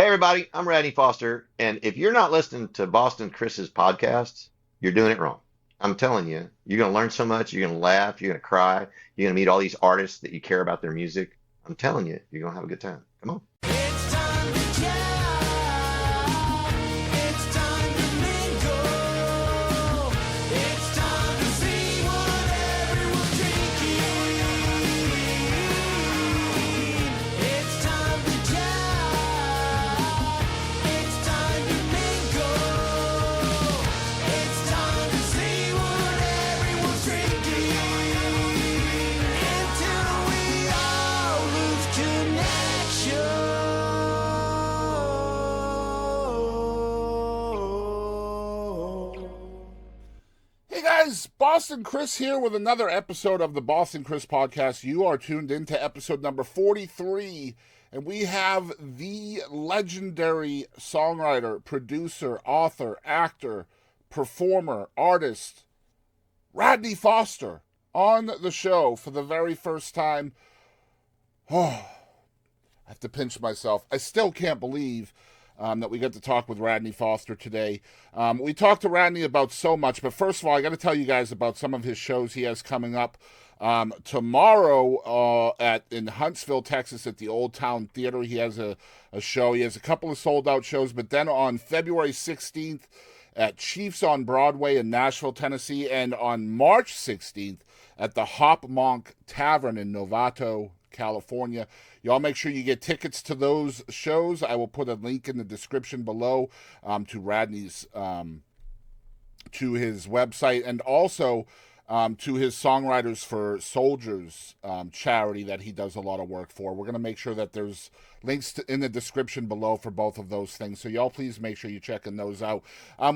everybody, I'm Radney Foster, and if you're not listening to Boston Chris's podcasts, you're doing it wrong. I'm telling you, you're going to learn so much, you're going to laugh, you're going to cry, you're going to meet all these artists that you care about their music. I'm telling you, you're going to have a good time. Come on. It's time to jam. It's time to mingle. It's time to see what everyone's drinking. It's time to jam. It's time to mingle. It's time to see what everyone's drinking. Until we all lose connection. Hey guys, Boston Chris here with another episode of the Boston Chris podcast. You are tuned into episode number 43, and we have the legendary songwriter, producer, author, actor, performer, artist, Radney Foster, on the show for the very first time. Oh, I have to pinch myself. I still can't believe that we get to talk with Radney Foster today. We talked to Radney about so much, but first of all, I got to tell you guys about some of his shows he has coming up. Tomorrow in Huntsville, Texas, at the Old Town Theater, he has a show. He has a couple of sold-out shows, but then on February 16th at Chiefs on Broadway in Nashville, Tennessee, and on March 16th at the Hop Monk Tavern in Novato, California. Y'all make sure you get tickets to those shows. I will put a link in the description below to Radney's to his website, and also to his Songwriters for Soldiers charity that he does a lot of work for. We're going to make sure that there's links in the description below for both of those things, so y'all please make sure you're checking those out.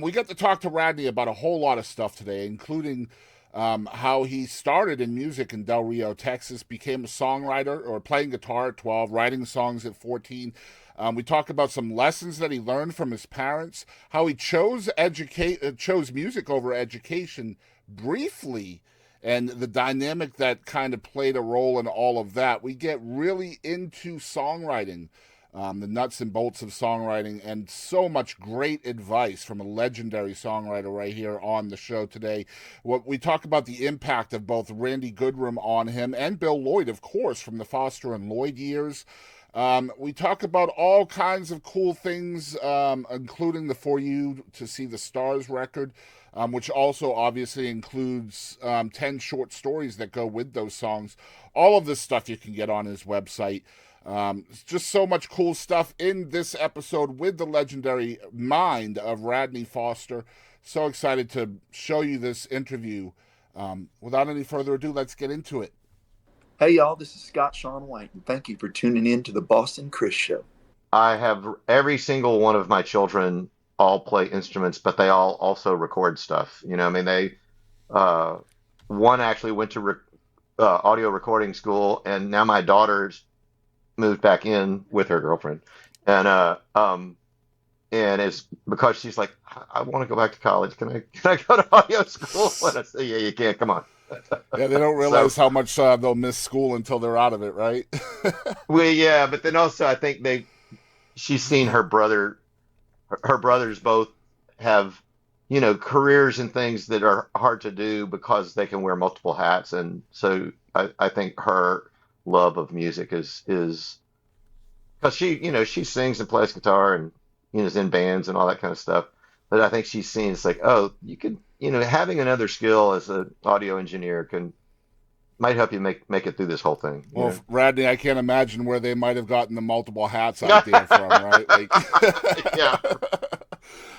We got to talk to Radney about a whole lot of stuff today, including how he started in music in Del Rio, Texas, became a songwriter or playing guitar at 12, writing songs at 14. We talk about some lessons that he learned from his parents, how he chose music over education briefly, and the dynamic that kind of played a role in all of that. We get really into songwriting, the nuts and bolts of songwriting, and so much great advice from a legendary songwriter right here on the show today. We talk about the impact of both Randy Goodrum on him and Bill Lloyd, of course, from the Foster and Lloyd years. We talk about all kinds of cool things, including the For You to See the Stars record, which also obviously includes 10 short stories that go with those songs. All of this stuff you can get on his website. It's just so much cool stuff in this episode with the legendary mind of Radney Foster. So excited to show you this interview. Without any further ado, let's get into it. Hey y'all, this is Scott Sean White, and thank you for tuning in to the Boston Chris Show. I have every single one of my children all play instruments, but they all also record stuff. You know, I mean, one actually went to audio recording school, and now my daughter's moved back in with her girlfriend, and it's because she's like, I want to go back to college. Can I go to audio school? And I say, yeah, you can. Come on. Yeah, they don't realize how much they'll miss school until they're out of it, right? Well, yeah, but then also I think she's seen her brothers both have, careers and things that are hard to do because they can wear multiple hats. And so I think her love of music is because she sings and plays guitar and, is in bands and all that kind of stuff. But I think she's seen it's like, oh, you can, having another skill as an audio engineer might help you make it through this whole thing. Well, Radney, I can't imagine where they might have gotten the multiple hats idea from, right? Yeah.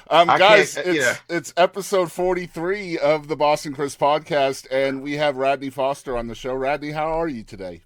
Guys, it's episode 43 of the Boston Chris podcast, and we have Radney Foster on the show. Radney, how are you today?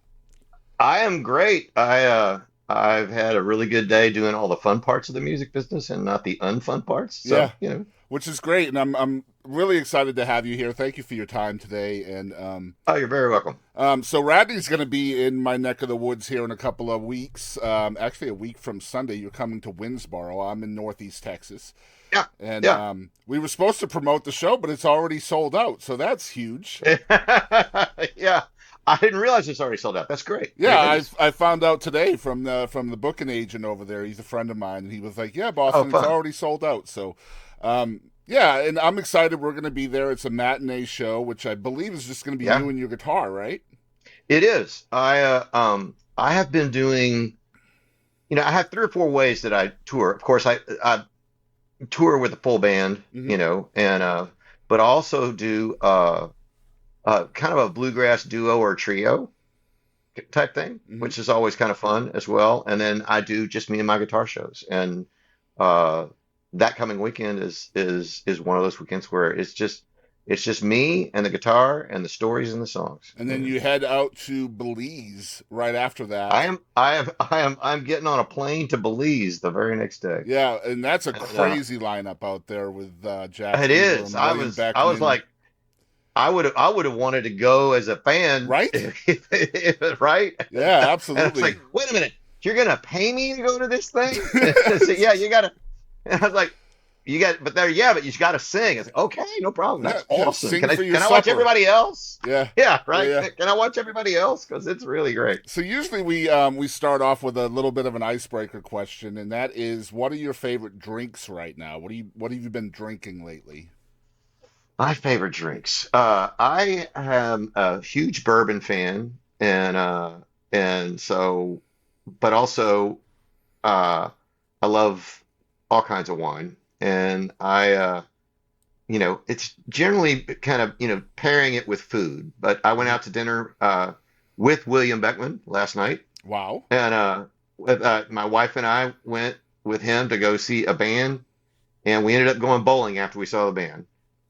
I am great. I've had a really good day doing all the fun parts of the music business and not the unfun parts. So, yeah. Which is great, and I'm really excited to have you here. Thank you for your time today. And you're very welcome. So Radney's going to be in my neck of the woods here in a couple of weeks. Actually, a week from Sunday, you're coming to Winsboro. I'm in Northeast Texas. Yeah. And we were supposed to promote the show, but it's already sold out, so that's huge. Yeah. I didn't realize it's already sold out. That's great. There it Yeah, is. I found out today from the booking agent over there. He's a friend of mine, and he was like, "Yeah, Oh, Boston, it's fun. already sold out." So, yeah, and I'm excited. We're going to be there. It's a matinee show, which I believe is just going to be Yeah, you and your guitar, right? it is. I have been doing, I have 3 or 4 ways that I tour. Of course, I tour with a full band, Hmm. and but I also do kind of a bluegrass duo or trio type thing, Hmm. which is always kind of fun as well. And then I do just me and my guitar shows, and uh, that coming weekend is one of those weekends where it's just me and the guitar and the stories and the songs. And then you head out to Belize right after I that. am I am I am I'm getting on a plane to Belize the very next day. Yeah, and that's a And, crazy lineup out there with Jack it is. Ingram, William I was Beckman, like I would have wanted to go as a fan, right? right? Yeah, And it's absolutely. like, wait a minute, you're gonna pay me to go to this thing? So, yeah, you gotta. And I was like, but you gotta sing. It's like, okay, no problem. Yeah, That's yeah, awesome. sing Can I for your can I watch supper. everybody else? Yeah, Yeah, yeah, right. yeah. Can I watch everybody else? Because it's really great. So usually we start off with a little bit of an icebreaker question, and that is, what are your favorite drinks right now? What have you been drinking lately? My favorite drinks. I am a huge bourbon fan, and so, but also, uh, I love all kinds of wine, and it's generally kind of, pairing it with food. But I went Mhm. out to dinner with William Beckman last night, Wow. and my wife and I went with him to go see a band, and we ended up going bowling after we saw the band.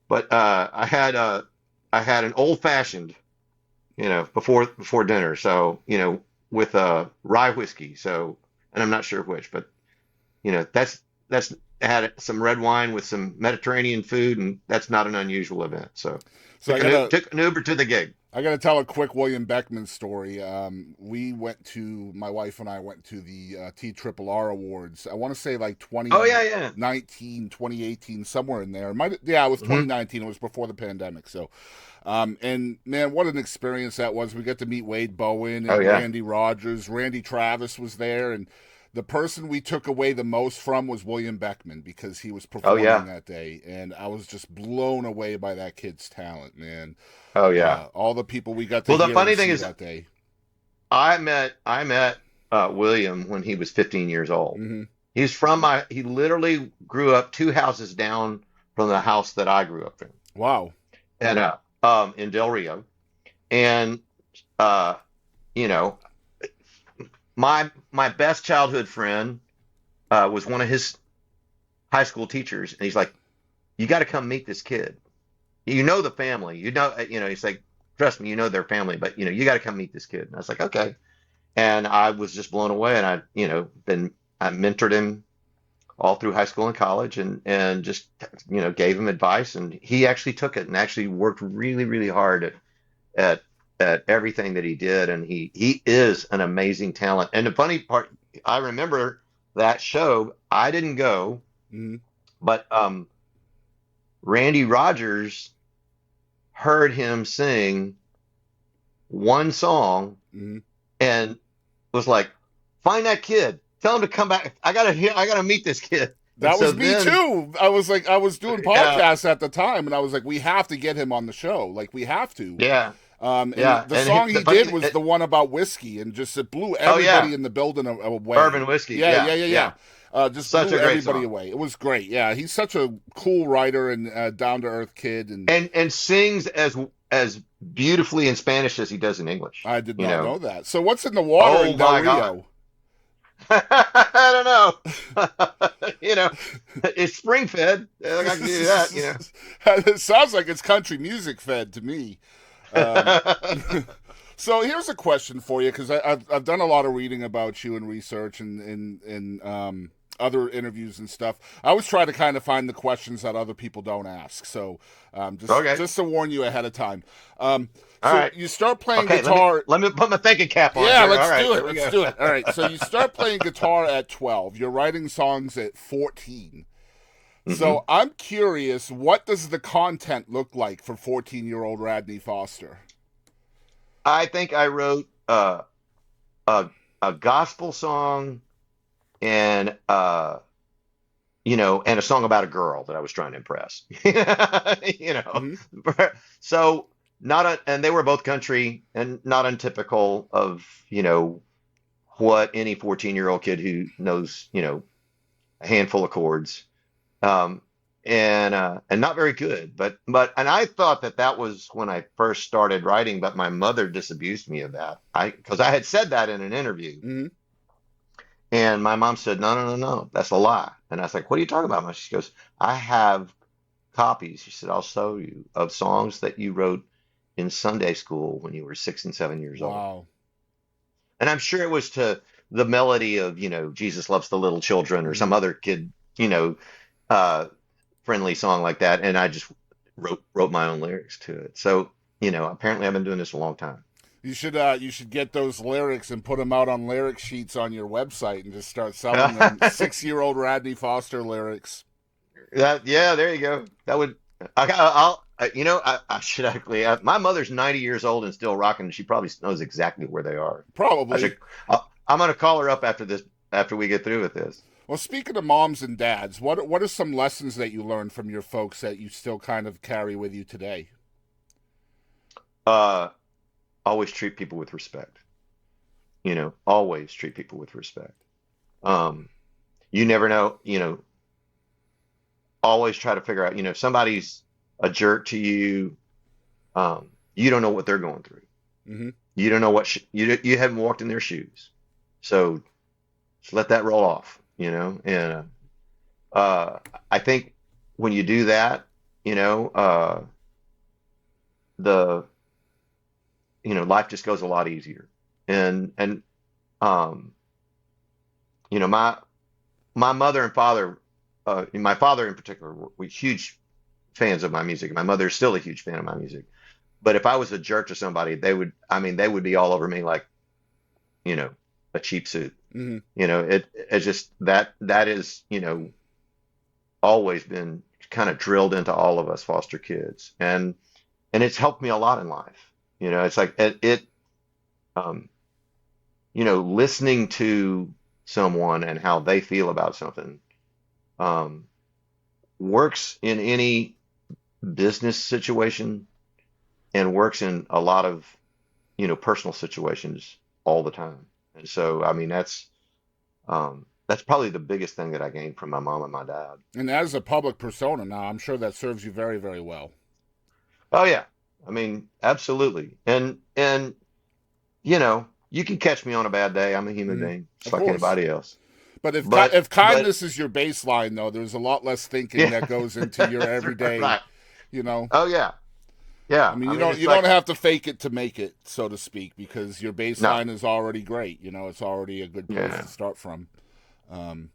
But I had an old fashioned, before dinner. So, with rye whiskey. So, and I'm not sure which, but that's had some red wine with some Mediterranean food, and that's not an unusual event. So, So took an Uber to the gig. I gotta tell a quick William Beckman story. My wife and I went to the TRRR Awards. I want to say like Oh yeah, yeah. 2019, 2018, somewhere in there. Yeah, it was Hmm. 2019. It was before the pandemic. So, and man, what an experience that was. We got to meet Wade Bowen Oh and yeah. Randy Rogers. Randy Travis was there, and the person we took away the most from was William Beckman because he was Oh performing yeah. that day, and I was just blown away by that kid's talent, man. Oh yeah. All the people we got to Well, the hear and funny thing see is, that day. I met William when he was 15 years old. Hmm. He literally grew up 2 houses down from the house that I grew up in, Wow. and in Del Rio. And uh, you know, my best childhood friend was one of his high school teachers, and he's like, "You got to come meet this kid. You know the family. He's like, trust me, you know their family, but you got to come meet this kid." And I was like, okay. And I was just blown away, and I mentored him all through high school and college, and just gave him advice, and he actually took it and actually worked really really hard at at everything that he did, and he is an amazing talent. And the funny part, I remember that show. I didn't go, Hmm. but Randy Rogers heard him sing one song Hmm. and was like, "Find that kid. Tell him to come back. I gotta meet this kid." And That so was me then, too. I was doing yeah, podcasts at the time, and I was like, we have to get him on the show. Like, we have to. yeah, And yeah. the song The he funny did thing, was the one about whiskey, and just it blew oh yeah, everybody in the building away. bourbon whiskey. Yeah, Yeah, yeah, yeah, yeah. yeah. Just Such blew a great everybody song. away. It was great. Yeah, he's such a cool writer and down to earth kid, and And sings as beautifully in Spanish as he does in English. I did You not know. know that. So what's in the water Oh in Del my God. Rio? I don't know. It's spring fed. I can do that. It sounds like it's country music fed to me. Um, so here's a question for you because I've done a lot of reading about you and research and other interviews and stuff. I always try to kind of find the questions that other people don't ask. So Okay. just to warn you ahead of time. Um, All so right. you start playing Okay. guitar. Let me put my thinking cap on Yeah, here. All let's right. do Here it. we Let's go. do it. All right. So you start playing guitar at 12. You're writing songs at 14. Hmm. So I'm curious, what does the content look like for 14-year-old Radney Foster? I think I wrote a a gospel song and and a song about a girl that I was trying to impress. You know. Hmm. So and they were both country and not untypical of, what any 14-year-old kid who knows, a handful of chords. Um, and not very good, and I thought that that was when I first started writing, but my mother disabused me of that. Because I had said that in an interview. Hmm. And my mom said, no, no, no, no, that's a lie. And I was like, what are you talking about, Mom? She goes, I have copies. She said, I'll show you of songs that you wrote in Sunday school when you were 6 and 7 years old. Wow. And I'm sure it was to the melody of, Jesus Loves the Little Children or some Hmm. other kid, uh, friendly song like that. And I just wrote my own lyrics to it. So, apparently I've been doing this a long time. You should get those lyrics and put them out on lyric sheets on your website and just start selling them. 6-year-old Radney Foster lyrics. Yeah, there you go. That would I should actually. My mother's 90 years old and still rocking. And she probably knows exactly where they are. I Probably. should. I'm gonna call her up after this, after we get through with this. Well, speaking of moms and dads, what are some lessons that you learned from your folks that you still kind of carry with you today? Uh, Always treat people with respect. Always treat people with respect. Um, you never know. Always try to figure out. If somebody's a jerk to you, you don't know what they're going through. Hmm. You don't know what you haven't walked in their shoes, so just let that roll off. And I think when you do that, the life just goes a lot easier. And um, my mother and father, my father in particular, were huge fans of my music. My mother is still a huge fan of my music. But if I was a jerk to somebody, they would be all over me like, you know, a cheap suit. Hmm. It's just that is, always been kind of drilled into all of us foster kids. And it's helped me a lot in life. It's like um, listening to someone and how they feel about something, um, works in any business situation and works in a lot of, personal situations all the time. And so, I mean, that's probably the biggest thing that I gained from my mom and my dad. And as a public persona now, I'm sure that serves you very, very well. Oh yeah. I mean, absolutely. And you can catch me on a bad day. I'm a human Hmm. being, just Of like course. anybody else. But But if but kindness is your baseline, though, there's a lot less thinking yeah, that goes into your that's everyday. right. You know, Oh yeah. I Yeah. mean, I mean, it's you don't like have to fake it to make it, so to speak, because your no. baseline is already great. It's already a good place to Yeah. start from. Um,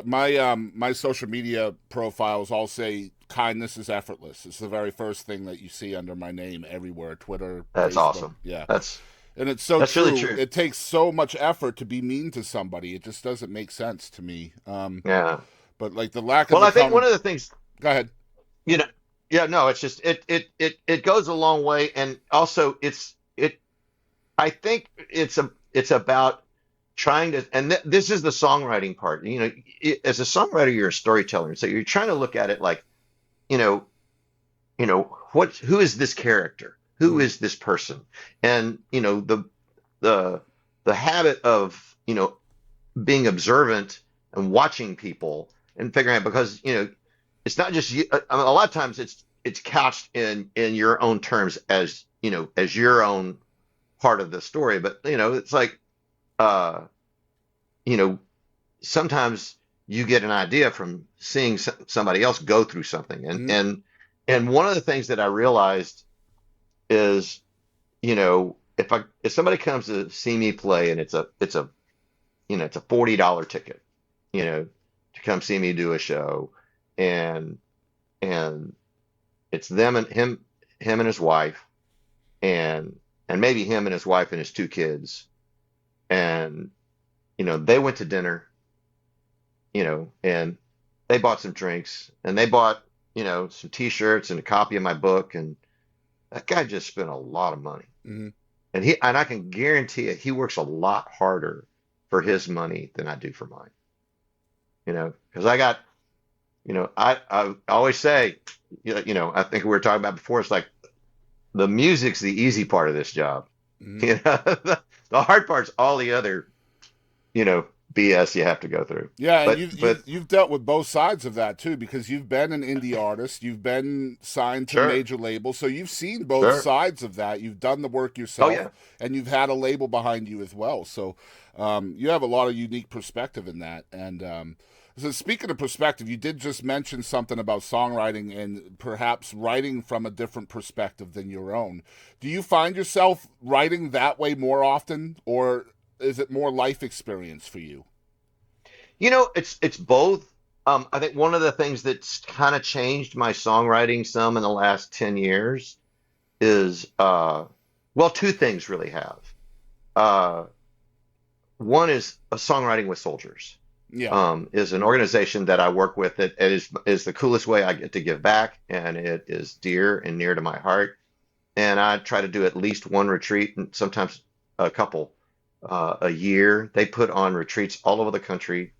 my social media profiles all say kindness is effortless. It's the very first thing that you see under my name everywhere, Twitter, That's Facebook. awesome. Yeah. That's And it's so that's really true. true. It takes so much effort to be mean to somebody. It just doesn't make sense to me. Yeah. But like the lack of Well, I think one accountability. of the things, Go ahead. you know, yeah, no, it's just it goes a long way, and also I think it's about trying to, and this is the songwriting part. As a songwriter, you're a storyteller, so you're trying to look at it like, you know, who is this character? Who Mm-hmm. is this person? And the the habit of being observant and watching people and figuring out, because it's not just you. I mean, a lot of times it's couched in your own terms, as as your own part of the story. But it's like, uh you know sometimes you get an idea from seeing somebody else go through something. and Mm-hmm. and and one of the things that I realized is, if somebody comes to see me play, and it's a $40 ticket, to come see me do a show, and and it's them and him and his wife, and maybe him and his wife and his two kids, and they went to dinner, and they bought some drinks, and they bought some t-shirts and a copy of my book, and that guy just spent a lot of money. Mm-hmm. and I can guarantee it, he works a lot harder for his money than I do for mine. Because I got, I always say, I think we were talking about before, it's like the music's the easy part of this job. Mhm. The hard part's all the other, you know, BS you have to go through. Yeah, and But you've dealt with both sides of that too, because you've been an indie artist, you've been signed to sure, major labels, so you've seen both sure. sides of that. You've done the work Oh yourself, yeah. and you've had a label behind you as well. So you have a lot of unique perspective in that. And so speaking of perspective, you did just mention something about songwriting and perhaps writing from a different perspective than your own. Do you find yourself writing that way more often, or is it more life experience for you? It's both. I think one of the things that's kind of changed my songwriting some in the last 10 years is well, two things really have. Uh, One is a Songwriting with Soldiers. Yeah. Is an organization that I work with that is the coolest way I get to give back, and it is dear and near to my heart. And I try to do at least one retreat, and sometimes a couple a year. They put on retreats all over the country,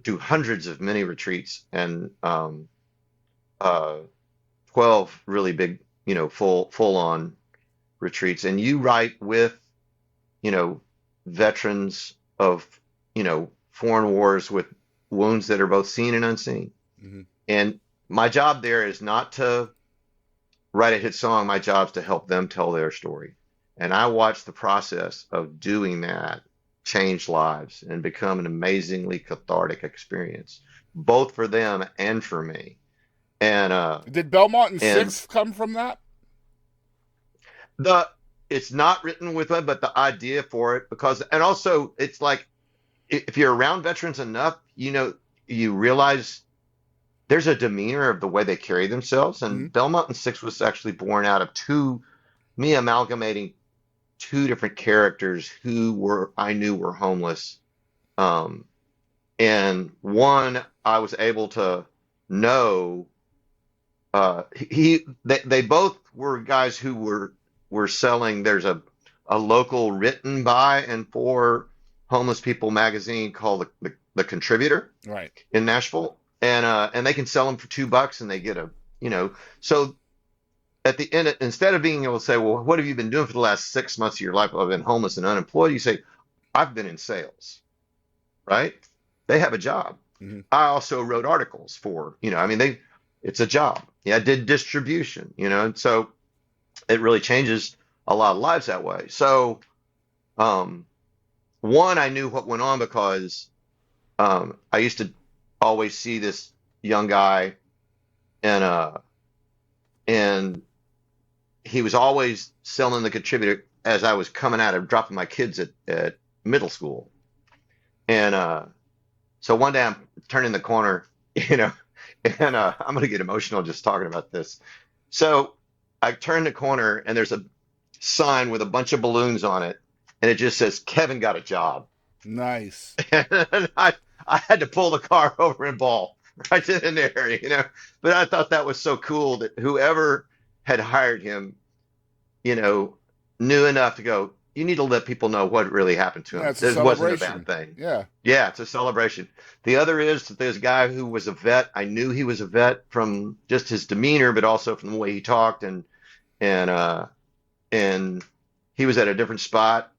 do hundreds of mini retreats, and uh, 12 really big, full on retreats. And you write with, you know, veterans of, foreign wars with wounds that are both seen and unseen. Hmm. And my job there is not to write a hit song. My job is to help them tell their story. And I watch the process of doing that change lives and become an amazingly cathartic experience, both for them and for me. And Did Belmont and and Six come from that? the it's not written with it, but the idea for it, because and also it's like if you're around veterans enough, you realize there's a demeanor of the way they carry themselves. Hmm. And Belmont and Six was actually born out of me amalgamating two different characters who were I knew were homeless. Um, and one I was able to know they both were guys who were selling. There's a local written by and for homeless people magazine called the Contributor Right. in Nashville, and they can sell them for $2 and they get so at the end, instead of being able to say, well, what have you been doing for the last 6 months of your life? I've been homeless and unemployed. You say, I've been in sales, right? They have a job. Hmm. I also wrote articles for, I mean, it's a job. Yeah, I did distribution, and so it really changes a lot of lives that way. So, um, one, I knew what went on because I used to always see this young guy, and and he was always selling the Contributor as I was coming out of dropping my kids at middle school. And so one day I'm turning the corner, and I'm gonna get emotional just talking about this. So I turn the corner and there's a sign with a bunch of balloons on it, and it just says Kevin got a job. Nice. And I had to pull the car over and bawl right then and there. But I thought that was so cool that whoever had hired him, you know, knew enough to go, you need to let people know what really happened to Yeah, him. it's a This wasn't a bad celebration. thing. Yeah. Yeah, it's a celebration. The other is that there's a guy who was a vet. I knew he was a vet from just his demeanor, but also from the way he talked, and and he was at a different spot.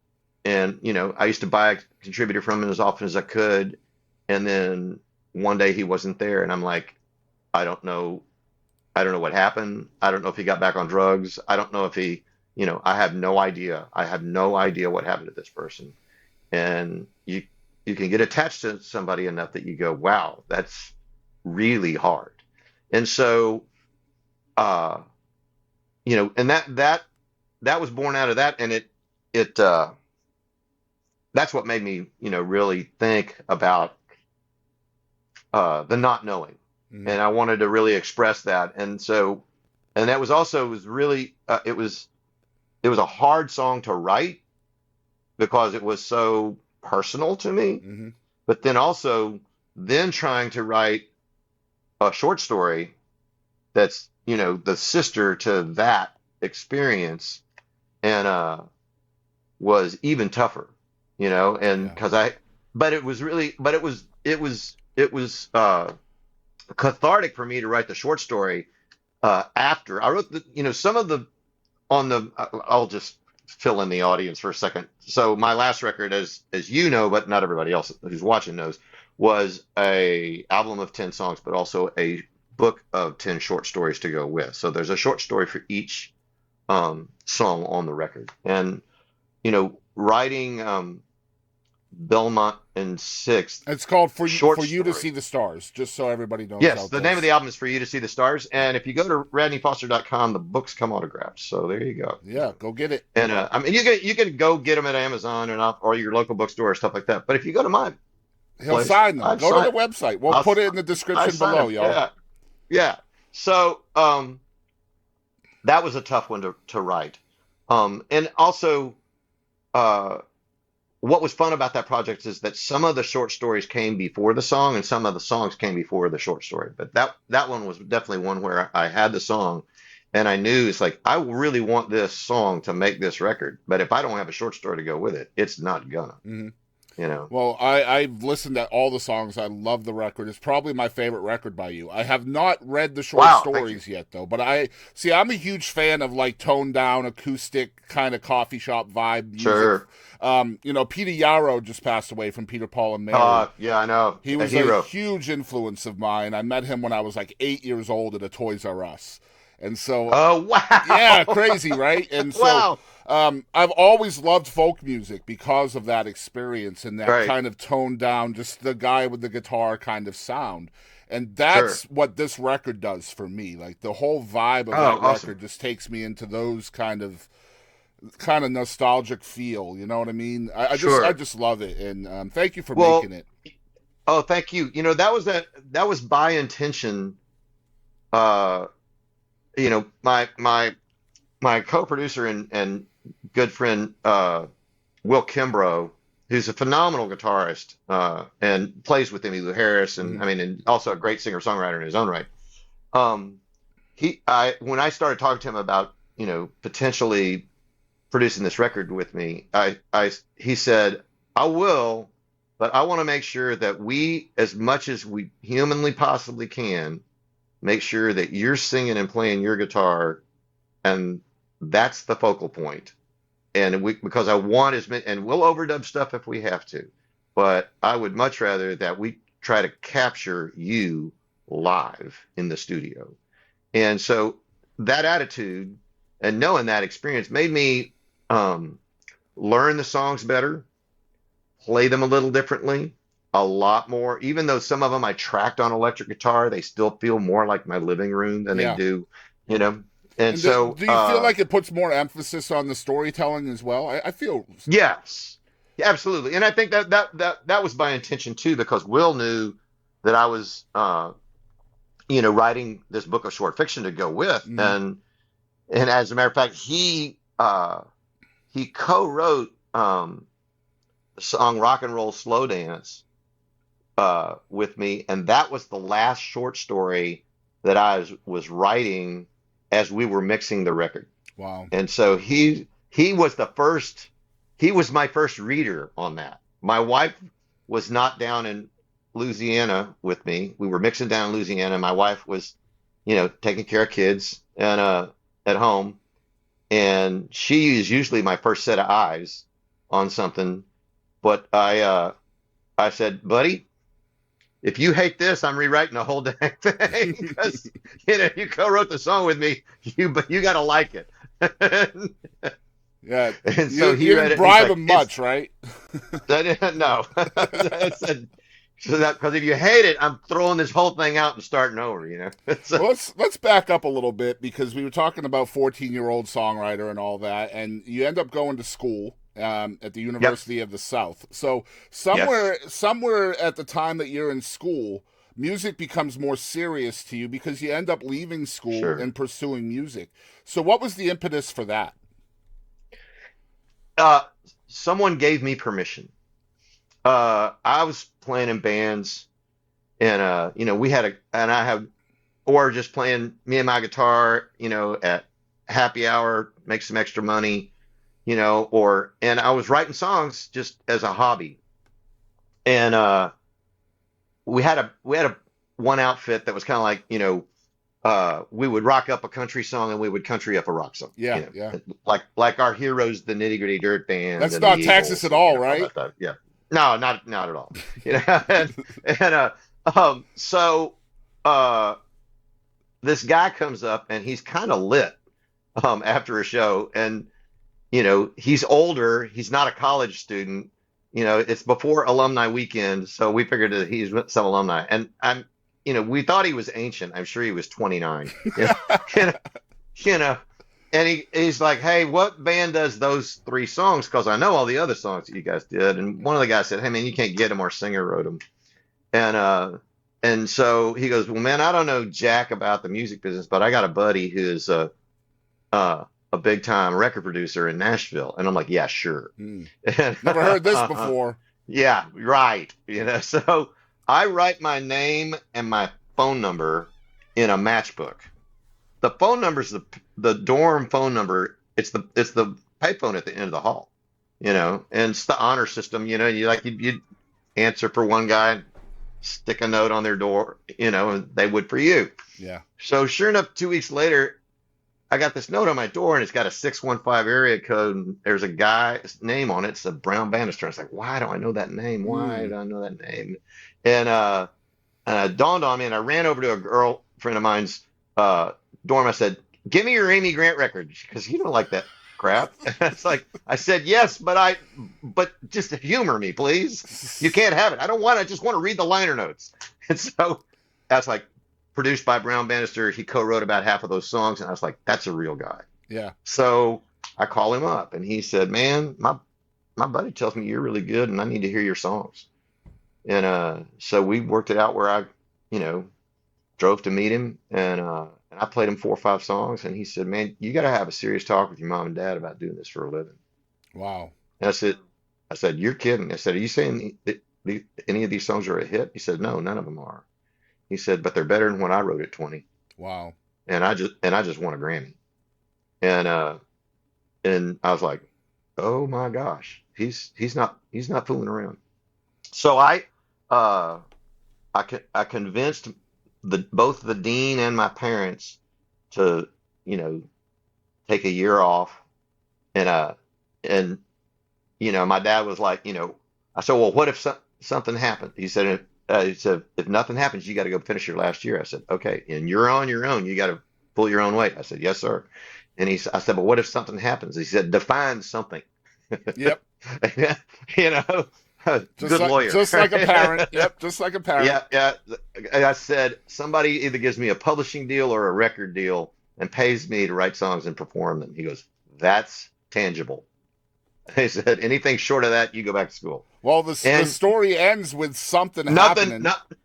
And I used to buy a Contributor from him as often as I could. And then one day he wasn't there, and I'm like, I don't know. I don't know what happened. I don't know if he got back on drugs. I don't know if I have no idea. I have no idea what happened to this person. And you can get attached to somebody enough that you go, wow, that's really hard. And so, uh, and that was born out of that, and it that's what made me, really think about the not knowing, Hmm. and I wanted to really express that. And so, and that was also was really it was a hard song to write because it was so personal to me, Hmm. but then also then trying to write a short story that's the sister to that experience, and was even tougher, and Yeah. but it was really, but it was cathartic for me to write the short story after I wrote some of the on the. I'll just fill in the audience for a second. So my last record, as you know, but not everybody else who's watching knows, was a album of 10 songs, but also a book of 10 short stories to go with. So there's a short story for each song on the record, and writing Belmont and Sixth It's called short for you to story. see the stars, just so everybody knows Yes, out the there. name of the album is For You to See the Stars, and if you go to radneyfoster.com, the books come autographed. So there you go. Yeah, go get it. And I mean, you can go get them at Amazon or your local bookstore or stuff like that. But if you go to my He'll place, sign them. I'd Go to sign. the website. We'll I'll put it in the I description sign below, them. y'all. Yeah, yeah. So that was a tough one to write. And also, uh, what was fun about that project is that some of the short stories came before the song, and some of the songs came before the short story. But that one was definitely one where I had the song, and I knew it's like I really want this song to make this record. But if I don't have a short story to go with it, it's not gonna. Hmm. You know. Well, I've listened to all the songs. I love the record. It's probably my favorite record by you. I have not read the short Wow. Thank you. stories yet, though. But I see. I'm a huge fan of like toned down, acoustic kind of coffee shop vibe music. Sure. Peter Yarrow just passed away from Peter, Paul, and Mary. Yeah, I know. He A was a hero. huge influence of mine. I met him when I was like 8 years old at a Toys R Us, and so Oh, yeah, wow. crazy, right? And so Wow. I've always loved folk music because of that experience and that Right. kind of toned down, just the guy with the guitar kind of sound. And Sure. that's what this record does for me. Like the whole vibe of Oh, that awesome. record just takes me into those kind of nostalgic feel. You know what I mean? I Sure. just love it, and thank you for making Well, it. oh, thank you. That was by intention. Uh, my co-producer and good friend Will Kimbrough, who's a phenomenal guitarist and plays with Emmylou Harris, and Mhm. I mean, and also a great singer-songwriter in his own right. Um, when I started talking to him about potentially producing this record with me, he said, I will, but I want to make sure that we, as much as we humanly possibly can, make sure that you're singing and playing your guitar, and that's the focal point. And because I want as many, and we'll overdub stuff if we have to, but I would much rather that we try to capture you live in the studio. And so that attitude and knowing that experience made me um, learn the songs better, play them a little differently, a lot more. Even though some of them I tracked on electric guitar, they still feel more like my living room than they Yeah. do, you know. And And do, so, do you feel like it puts more emphasis on the storytelling as well? I feel. yes, yeah, absolutely. And I think that was my intention too, because Will knew that I was, writing this book of short fiction to go with, Mhm. and as a matter of fact, he co-wrote the song "Rock and Roll Slow Dance" with me, and that was the last short story that I was writing as we were mixing the record. Wow. And so he was the first, he was my first reader on that. My wife was not down in Louisiana with me. We were mixing down in Louisiana. My wife was, taking care of kids and at home, and she is usually my first set of eyes on something. But I said, buddy, if you hate this, I'm rewriting the whole dang thing because you co-wrote the song with me. But you got to like it. Yeah. And You, so he you read didn't it. And he's bribe like, him it's much, right? I didn't know. I said, so that because if you hate it, I'm throwing this whole thing out and starting over. So, Well, let's back up a little bit because we were talking about 14-year-old songwriter and all that, and you end up going to school at the yep. University of the South. So Yes. somewhere at the time that you're in school, music becomes more serious to you because you end up leaving school Sure. and pursuing music. So what was the impetus for that? Uh, Someone gave me permission. I was playing in bands, and we had and I have, or just playing me and my guitar, at happy hour, make some extra money. and I was writing songs just as a hobby. And we had a one outfit that was kind of like, we would rock up a country song and we would country up a rock song, Yeah, yeah. like our heroes, the Nitty Gritty Dirt Band That's and the not Texas Eagles, at all, all that right? stuff. Yeah, no, not at all. So uh, this guy comes up and he's kind of lit after a show, and he's older. He's not a college student. It's before alumni weekend, so we figured that he's with some alumni. And we thought he was ancient. I'm sure he was 29. You know, you know, and he's like, "Hey, what band does those three songs? Because I know all the other songs that you guys did." And one of the guys said, "Hey, man, you can't get them. Our singer wrote them." And so he goes, "Well, man, I don't know jack about the music business, but I got a buddy who's a big time record producer in Nashville." And I'm like, "Yeah, sure." Hmm. And, Never heard this before. yeah, right. So I write my name and my phone number in a matchbook. The phone number is the dorm phone number. It's the payphone at the end of the hall, and it's the honor system. You answer for one guy, stick a note on their door, and they would for you. Yeah. So sure enough, 2 weeks later, I got this note on my door, and it's got a 615 area code, and there's a guy's name on it. It's a Brown Bannister. I was like, why do I know that name? Why do I know that name? And it dawned on me, and I ran over to a girlfriend of mine's dorm. I said, "Give me your Amy Grant record, because you don't like that crap." It's like I said, "Yes, but just humor me, please. You can't have it. I don't want. I just want to read the liner notes." And so that's like produced by Brown Bannister. He co-wrote about half of those songs, and I was like, "That's a real guy." Yeah. So I call him up, and he said, "Man, my buddy tells me you're really good, and I need to hear your songs." And so we worked it out where I, drove to meet him, and I played him 4 or 5 songs, and he said, "Man, you got to have a serious talk with your mom and dad about doing this for a living." Wow. And I said, "You're kidding." I said, "Are you saying any of these songs are a hit?" He said, "No, none of them are." He said, "But they're better than when I wrote at 20." Wow. And I just won a Grammy. And I was like, "Oh my gosh, he's not fooling around." So uh I convinced both the dean and my parents to, take a year off. And my dad was like, I said, "Well, what if something happened?" He said, "If nothing happens, you got to go finish your last year." I said, "Okay, and you're on your own. You got to pull your own weight." I said, "Yes, sir." And I said, "But what if something happens?" He said, "Define something." Yep. you know, good lawyer. Just like a parent. Yep. Just like a parent. Yeah, yeah. And I said, "Somebody either gives me a publishing deal or a record deal and pays me to write songs and perform them." He goes, "That's tangible." He said, "Anything short of that, you go back to school." Well, the And story ends with something nothing, happening. nothing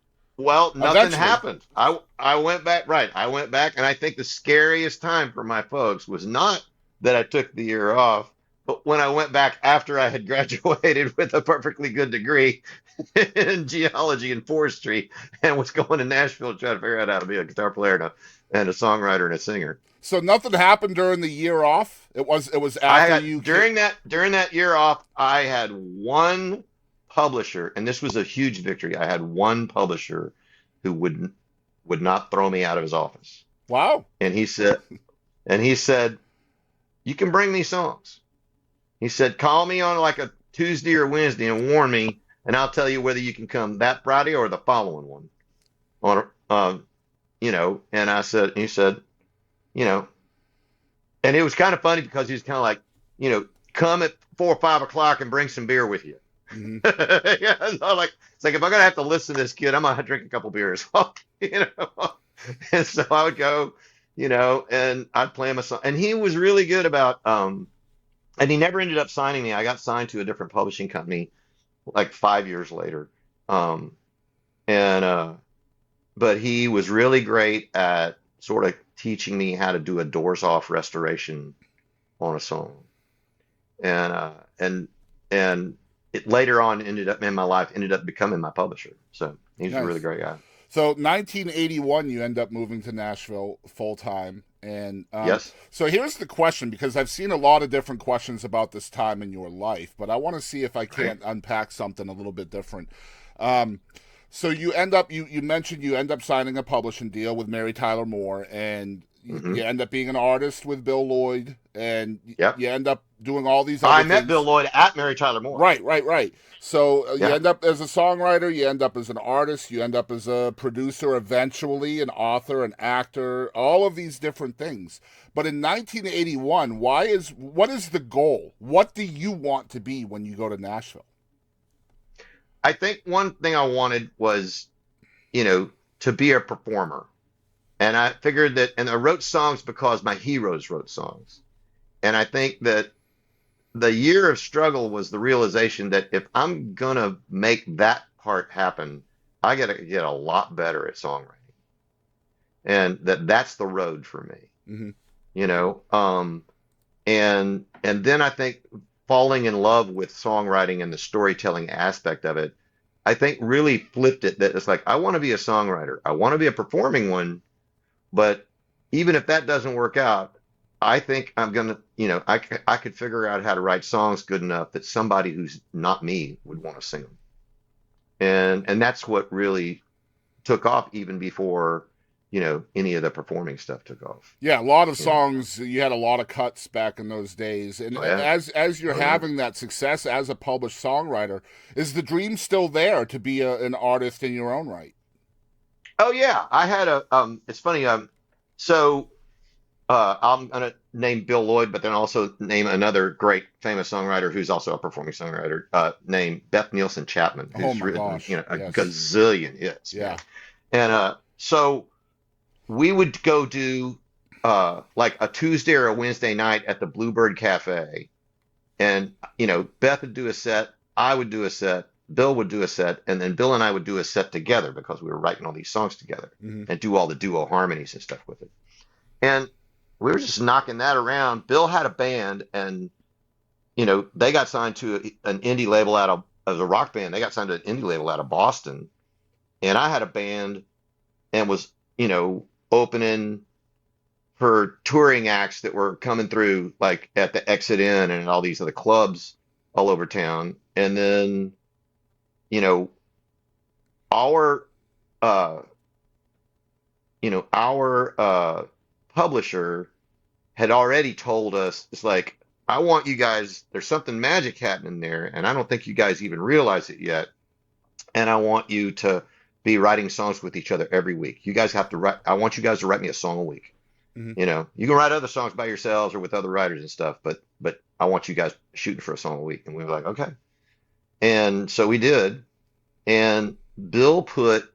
Eventually. happened. I went back, right. I went back, and I think the scariest time for my folks was not that I took the year off, but when I went back after I had graduated with a perfectly good degree in geology and forestry and was going to Nashville to try to figure out how to be a guitar player and a songwriter and a singer. So nothing happened during the year off. It was after you During that year off, I had one publisher, and this was a huge victory. I had one publisher who would not throw me out of his office. Wow. And he said, "You can bring me songs." He said, "Call me on like a Tuesday or Wednesday and warn me, and I'll tell you whether you can come that Friday or the following one." And he said, you know, and it was kind of funny because he was kind of like, "Come at 4 or 5 o'clock and bring some beer with you." Mm-hmm. Yeah, it's like if I'm gonna have to listen to this kid, I'm gonna have to drink a couple beers. And so I would go, and I'd play him a song, and he was really good about, and he never ended up signing me. I got signed to a different publishing company like 5 years later, and but he was really great at sort of teaching me how to do a doors off restoration on a song, and it later on ended up becoming my publisher. So he's Nice. a really great guy. So 1981, you end up moving to Nashville full time, And Yes. so here's the question, because I've seen a lot of different questions about this time in your life, but I want to see if I Right. can't unpack something a little bit different. Um, so you end up, you mentioned you end up signing a publishing deal with Mary Tyler Moore, and Hmm. you end up being an artist with Bill Lloyd, and Yep. you end up doing all these I other met Bill things. Lloyd at Mary Tyler Moore. Right, right, right. So you Yeah. end up as a songwriter, you end up as an artist, you end up as a producer, eventually an author, an actor, all of these different things. But in 1981, what is the goal? What do you want to be when you go to Nashville? I think one thing I wanted was, you know, to be a performer. And I figured that, and I wrote songs because my heroes wrote songs. And I think that the year of struggle was the realization that if I'm gonna make that part happen, I gotta get a lot better at songwriting. And that's the road for me, Hmm. you know. And then I think falling in love with songwriting and the storytelling aspect of it, I think really flipped it that it's like I want to be a songwriter. I want to be a performing one, but even if that doesn't work out, I think I'm gonna, you know, I could figure out how to write songs good enough that somebody who's not me would want to sing them. And that's what really took off even before, you know, any of the performing stuff took off, Yeah, a lot of you know. songs. You had a lot of cuts back in those days, and Oh yeah. as you're Oh yeah. having that success as a published songwriter, is the dream still there to be an artist in your own right? Oh yeah. I had a it's funny, so I'm gonna name Bill Lloyd, but then also name another great famous songwriter who's also a performing songwriter, named Beth Nielsen Chapman, Oh who's my written, you gosh, know, a yes, gazillion hits, man. yeah. And so we would go do like a Tuesday or a Wednesday night at the Bluebird Cafe, and you know, Beth would do a set, I would do a set, Bill would do a set, and then Bill and I would do a set together because we were writing all these songs together Hmm. and do all the duo harmonies and stuff with it. And we were just knocking that around. Bill had a band, and you know, they got signed to an indie label out of as a rock band. They got signed to an indie label out of Boston, and I had a band and was, you know, opening for touring acts that were coming through, like at the Exit Inn and all these other clubs all over town. And then, you know, our uh, our publisher had already told us, it's like, I want you guys, there's something magic happening there, and I don't think you guys even realize it yet. And I want you to be writing songs with each other every week. You guys have to write, I want you guys to write me a song a week. Hmm. You know, you can write other songs by yourselves or with other writers and stuff, but I want you guys shooting for a song a week. And we were like, okay. And so we did. And Bill put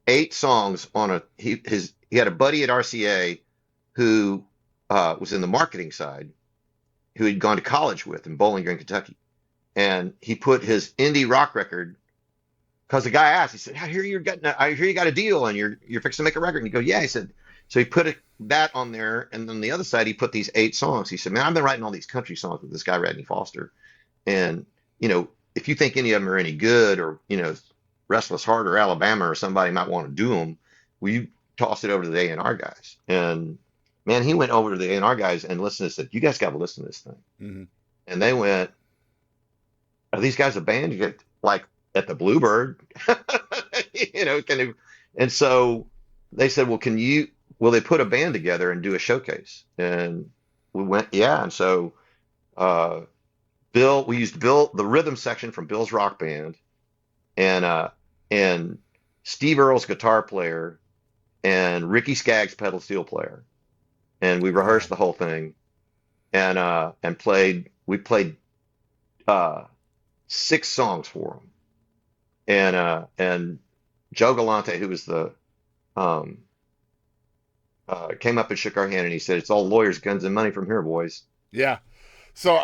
8 songs on he had a buddy at RCA who was in the marketing side, who he'd gone to college with in Bowling Green, Kentucky. And he put his indie rock record because the guy asked, he said, I hear you got a deal and you're fixing to make a record. And he go, yeah. He said, so he put that on there, and then the other side he put these 8 songs. He said, man, I've been writing all these country songs with this guy Radney Foster, and you know, if you think any of them are any good, or you know, Restless Heart or Alabama or somebody might want to do them, will you toss it over to the A&R guys? And man, he went over to the A&R guys and listened and said, you guys got to listen to this thing. Hmm. And they went, are these guys a band? You get like at the Bluebird, you know, can you? And so they said, well, will they put a band together and do a showcase? And we went, yeah. And so uh, we used the rhythm section from Bill's rock band, and and Steve Earle's guitar player, and Ricky Skaggs pedal steel player, and we rehearsed Wow. the whole thing, and we played uh, 6 songs for them, and Joe Galante, who was the um, came up and shook our hand, and he said, "It's all lawyers, guns, and money from here, boys." Yeah. So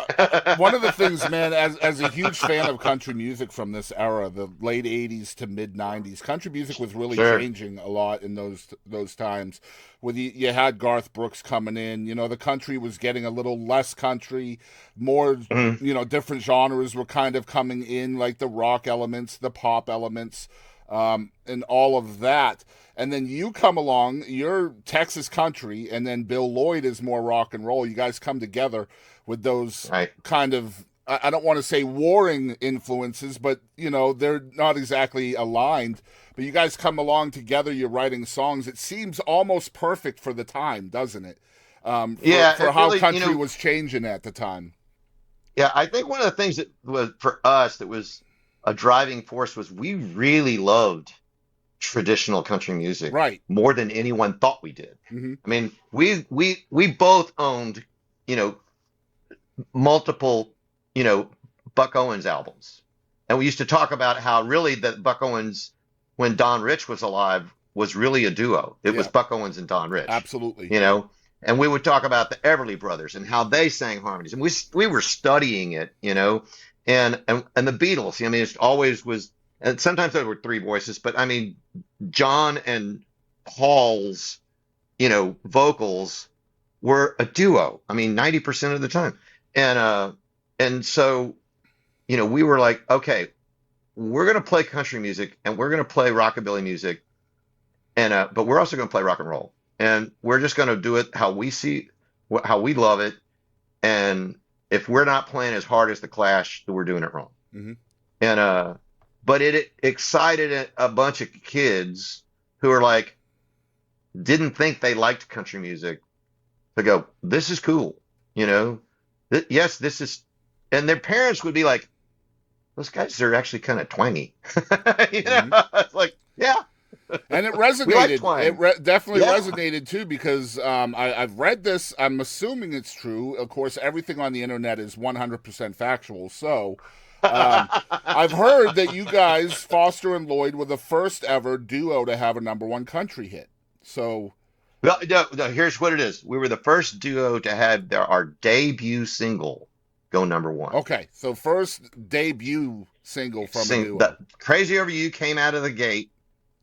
one of the things, man, as a huge fan of country music from this era, the late '80s to mid '90s, country music was really Sure. changing a lot in those times. With you had Garth Brooks coming in, you know, the country was getting a little less country, more, Mhm. you know, different genres were kind of coming in, like the rock elements, the pop elements, and all of that. and then you come along, you're Texas country, and then Bill Lloyd is more rock and roll. You guys come together with those Right. kind of, I don't want to say warring influences, but they're not exactly aligned. But you guys come along together, you're writing songs. It seems almost perfect for the time, doesn't it? Yeah, For it how really, country was changing at the time. yeah, I think one of the things that was for us that was a driving force was we really loved traditional country music Right. more than anyone thought we did. Hmm. I mean, we both owned, you know, multiple, you know, Buck Owens albums. And we used to talk about how really that Buck Owens, when Don Rich was alive, was really a duo. It was Yeah, Buck Owens and Don Rich, absolutely. you know. And we would talk about the Everly Brothers and how they sang harmonies. And we were studying it, you know. And the Beatles, I mean, it always was, and sometimes there were three voices, but I mean, John and Paul's, you know, vocals were a duo. I mean, 90% of the time. And so, you know, we were like, okay, we're going to play country music and we're going to play rockabilly music, but we're also going to play rock and roll, and we're just going to do it how we see, how we love it. And if we're not playing as hard as the Clash, then we're doing it wrong. Hmm. And but it excited a bunch of kids who are like, didn't think they liked country music to go, this is cool, you know. Yes, this is, and their parents would be like, those guys are actually kind of twangy. You know, Hmm. it's like, yeah, And it we like resonated. twang. Definitely Yeah. resonated too, because I've read this. I'm assuming it's true. Of course, everything on the internet is 100% factual. So I've heard that you guys, Foster and Lloyd, were the first ever duo to have a #1 country hit. So Well, no, no, here's what it is. We were the first duo to have our debut single go #1. okay, so first debut single from a Sing, the duo. Crazy Over You came out of the gate,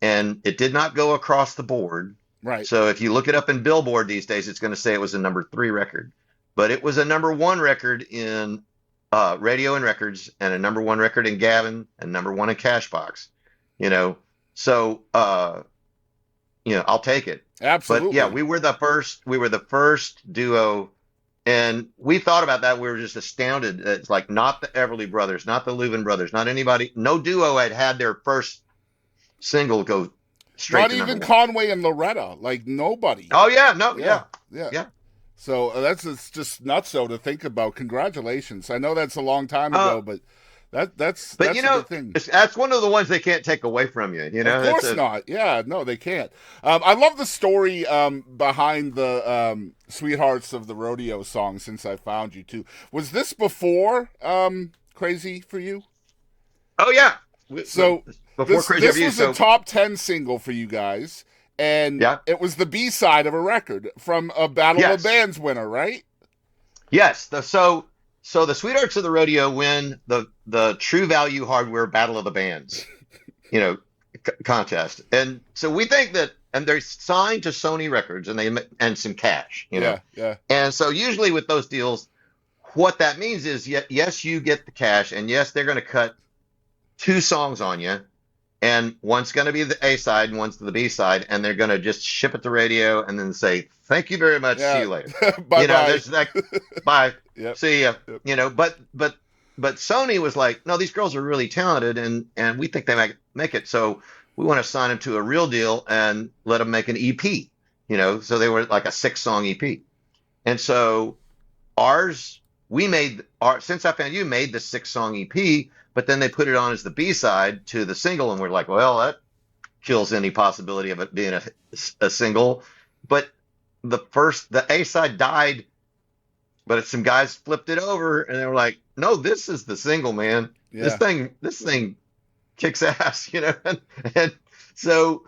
and it did not go across the board. Right. So if you look it up in Billboard these days, it's going to say it was a #3 record, but it was a #1 record in radio and records, and a #1 record in Gavin, and #1 in Cashbox. You know, so you know, I'll take it. But yeah, Absolutely. we were the first. We were the first duo, and we thought about that. We were just astounded. It's like not the Everly Brothers, not the Louvin Brothers, not anybody. No duo had had their first single go straight Not to even #1. Conway and Loretta. Like nobody. Oh yeah, no, Yeah. yeah, Yeah. yeah. So it's just nutso to think about. Congratulations. I know that's a long time Uh, ago, but that's but you a know, good thing. that's one of the ones they can't take away from you. You Of know, that's course a not. Yeah, no, they can't. I love the story behind the "Sweethearts of the Rodeo" song. Since I found you too, was this before "Crazy for You"? oh yeah. So Before Crazy this Over You, was so a top 10 single for you guys, and yeah, it was the B side of a record from a Battle of the yes, Bands winner, right? yes. So the Sweethearts of the Rodeo win the True Value Hardware Battle of the Bands, you know, contest. And so we think that, and they're signed to Sony Records, and some cash, you know. Yeah, yeah, And so usually with those deals, what that means is, yes, you get the cash, and yes, they're going to cut two songs on you, and one's going to be the A side and one's the B side, and they're going to just ship it to radio and then say, thank you very much, see yeah. you later. Bye You know, bye. there's like, bye, Yep, see ya. yep. You know, but Sony was like, no, these girls are really talented, and we think they make it, so we want to sign them to a real deal and let them make an EP. You know, so they were like a 6-song EP, and so ours, we made our Since I Found You made the 6-song EP, but then they put it on as the B side to the single, and we're like, well, that kills any possibility of it being a single. But the A side died, but some guys flipped it over, and they were like, no, this is the single, man. Yeah. This thing kicks ass, you know. And so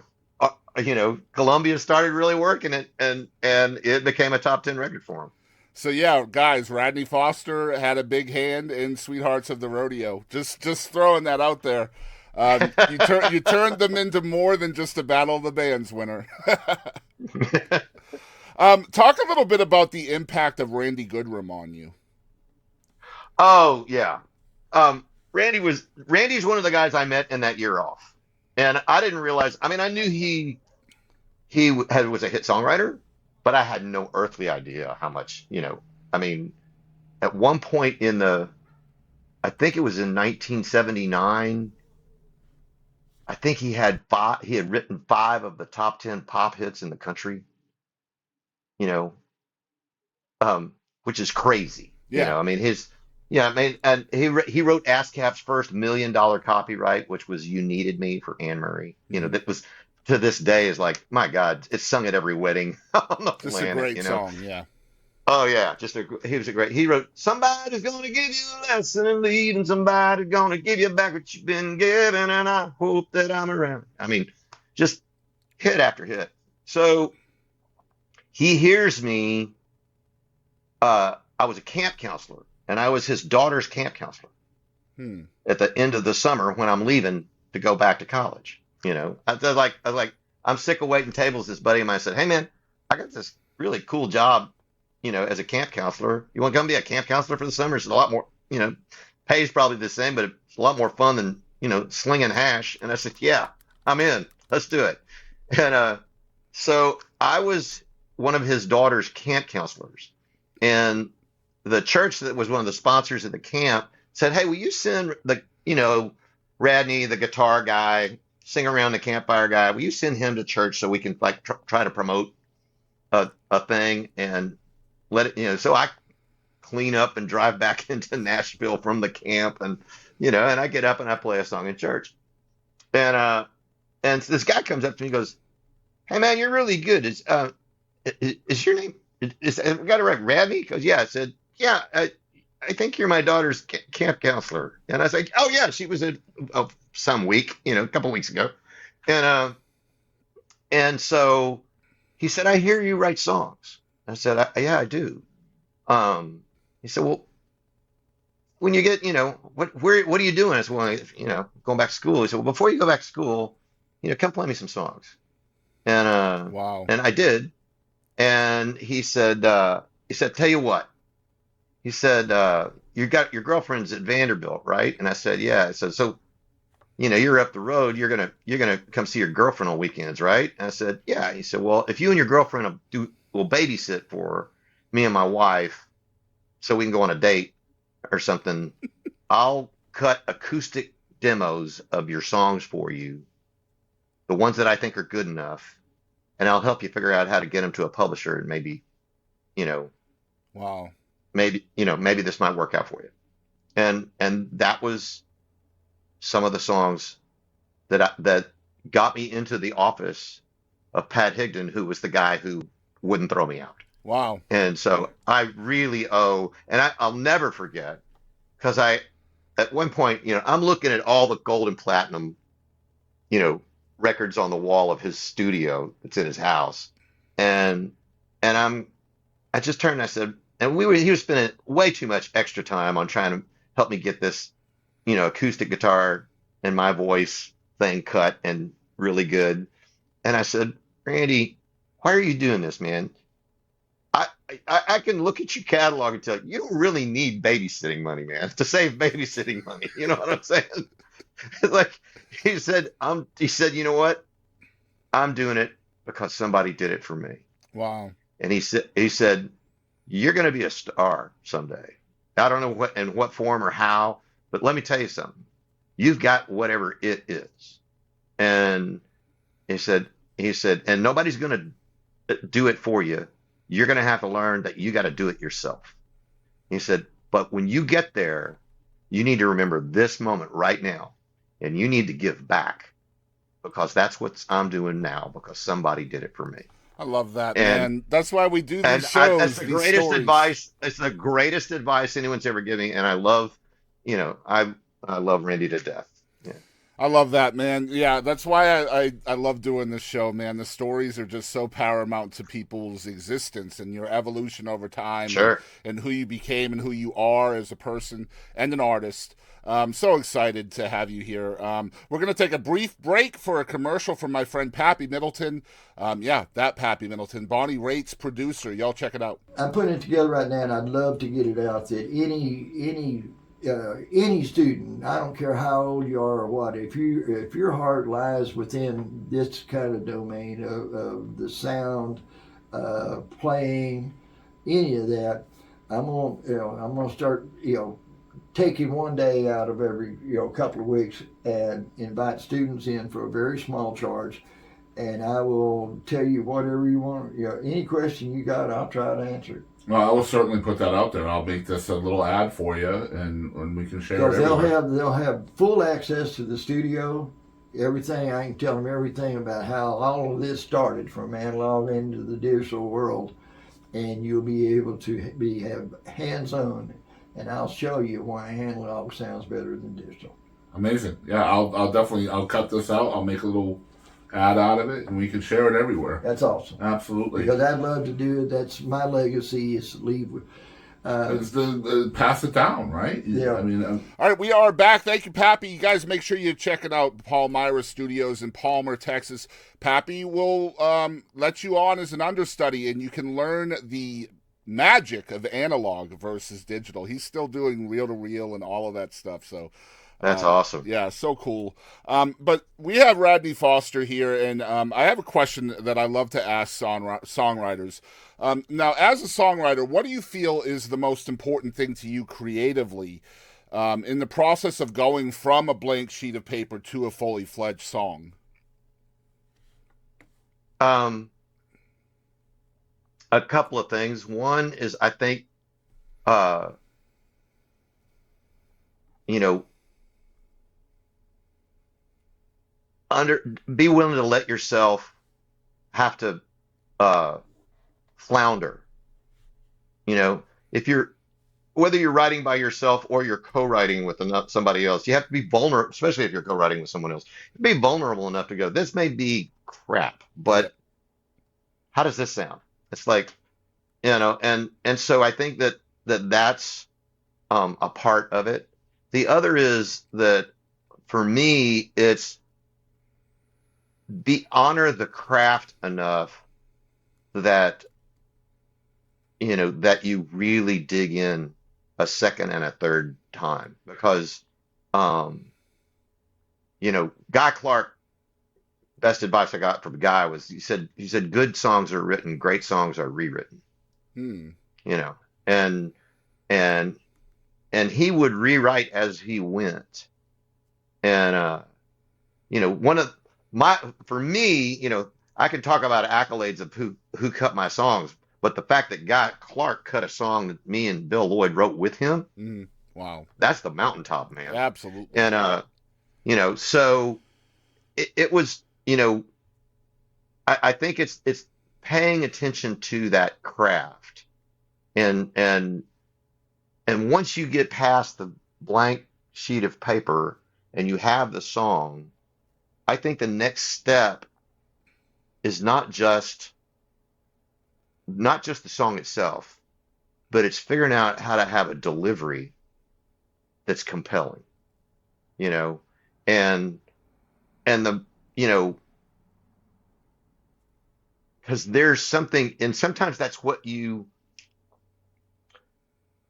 you know, Columbia started really working it, and it became a top 10 record for them. So yeah, guys, Radney Foster had a big hand in "Sweethearts of the Rodeo." Just throwing that out there. You turned them into more than just a Battle of the Bands winner. Talk a little bit about the impact of Randy Goodrum on you. Oh yeah. Randy's one of the guys I met in that year off. And I didn't realize, I mean, I knew he was a hit songwriter, but I had no earthly idea how much, I mean, at one point I think it was in 1979, I think he had written five of the top 10 pop hits in the country, you know, um, which is crazy. Yeah. I mean, yeah, I mean, and he wrote ASCAP's first $1 million copyright, which was "You Needed Me" for Anne Murray. Mhm. That was to this day is like, my God, it's sung at every wedding on the Just a planet. great song. Yeah. Oh yeah, he wrote "Somebody's gonna give you a lesson in leaving, somebody's gonna give you back what you've been given, and I hope that I'm around." I mean, just hit after hit. So he hears me. I was a camp counselor, and I was his daughter's camp counselor Hmm. at the end of the summer when I'm leaving to go back to college. I was like, I'm sick of waiting tables. This buddy of mine said, "Hey man, I got this really cool job, as a camp counselor. You want to come be a camp counselor for the summer? It's a lot more, pays probably the same, but it's a lot more fun than, slinging hash." And I said, "Yeah, I'm in. Let's do it." And so I was one of his daughter's camp counselors. And the church that was one of the sponsors of the camp said, "Hey, will you send Radney, the guitar guy, sing around the campfire guy, will you send him to church so we can like try to promote a thing and let it, so I clean up and drive back into Nashville from the camp and I get up and I play a song in church. And this guy comes up to me and goes, "Hey man, you're really good. Is your name, I got it right, Radney?" He goes, "Yeah." I said, "Yeah, I think you're my daughter's camp counselor." And I was like, "Oh yeah, she was some week, a couple weeks ago." And so he said, "I hear you write songs." I said, "Yeah, I do." He said, "Well, when you get, what are you doing?" I said, "Well, going back to school." He said, "Well, before you go back to school, come play me some songs." And Wow. and I did. And he said, "Tell you what," he said, "You got your girlfriend's at Vanderbilt, right?" And I said, "Yeah." I said, "So, you're up the road. You're gonna come see your girlfriend on weekends, right?" And I said, "Yeah." He said, "Well, if you and your girlfriend will babysit for me and my wife, so we can go on a date or something, I'll cut acoustic demos of your songs for you, the ones that I think are good enough, and I'll help you figure out how to get them to a publisher, and maybe, you know, Wow. maybe this might work out for you." And that was some of the songs that got me into the office of Pat Higdon, who was the guy who wouldn't throw me out. Wow. And so I really owe, and I'll never forget, because at one point, I'm looking at all the gold and platinum, you know, records on the wall of his studio that's in his house. And, and I just turned and I said, and he was spending way too much extra time on trying to help me get this, acoustic guitar and my voice thing cut and really good. And I said, "Randy, why are you doing this, man? I, I can look at your catalog and tell you don't really need babysitting money, man, to save babysitting money." You know what I'm saying? It's like he said, "You know what? I'm doing it because somebody did it for me." Wow. And he said, "You're going to be a star someday. I don't know what in what form or how, but let me tell you something. You've got whatever it is." And he said, "And nobody's going to do it for you. You're going to have to learn that you got to do it yourself." He said, "But when you get there, you need to remember this moment right now, and you need to give back because that's what I'm doing now because somebody did it for me." I love that, And man. That's why we do and these that's shows, the these greatest stories. advice. It's the greatest advice anyone's ever given me, and I love, I love Randy to death. Yeah, I love that, man. Yeah, that's why I love doing this show, man. The stories are just so paramount to people's existence and your evolution over time sure. and who you became and who you are as a person and an artist. So excited to have you here. We're going to take a brief break for a commercial from my friend Pappy Middleton. Yeah, that Pappy Middleton, Bonnie Raitt's producer. Y'all check it out. I'm putting it together right now, and I'd love to get it out that any any student, I don't care how old you are or what, if your heart lies within this kind of domain of the sound, playing, any of that, I'm gonna start taking one day out of every couple of weeks and invite students in for a very small charge, and I will tell you whatever you want. Any question you got, I'll try to answer it. Well, I will certainly put that out there. I'll make this a little ad for you, and we can share it Because everywhere. they'll have full access to the studio, everything. I can tell them everything about how all of this started from analog into the digital world, and you'll be able to have hands-on, and I'll show you why analog sounds better than digital. Amazing. Yeah, I'll definitely cut this out. I'll make a little ad out of it, and we can share it everywhere. That's awesome. Absolutely. Because I'd love to do it. That's my legacy, is to leave with. It's the pass it down, right? Yeah. I mean, All right, we are back. Thank you, Pappy. You guys make sure you're checking out Palmyra Studios in Palmer, Texas. Pappy will let you on as an understudy, and you can learn the magic of analog versus digital. He's still doing reel-to-reel and all of that stuff, so... That's awesome. Yeah, so cool. But we have Radney Foster here, and I have a question that I love to ask songwriters. Now, as a songwriter, what do you feel is the most important thing to you creatively in the process of going from a blank sheet of paper to a fully fledged song? A couple of things. One is, I think, you know, be willing to let yourself have to flounder. If whether you're writing by yourself or you're co-writing with somebody else, you have to be vulnerable, especially if you're co-writing with someone else. Be vulnerable enough to go, this may be crap, but how does this sound? It's like, and so I think that's a part of it. The other is that for me, it's honor the craft enough that that you really dig in a second and a third time, because Guy Clark, best advice I got from Guy was, he said good songs are written, great songs are rewritten. And he would rewrite as he went. And for me, I can talk about accolades of who cut my songs, but the fact that Guy Clark cut a song that me and Bill Lloyd wrote with him, wow, that's the mountaintop, man. Absolutely. And so it was, I think it's paying attention to that craft, and once you get past the blank sheet of paper and you have the song, I think the next step is not just the song itself, but it's figuring out how to have a delivery that's compelling, and the, because there's something, and sometimes that's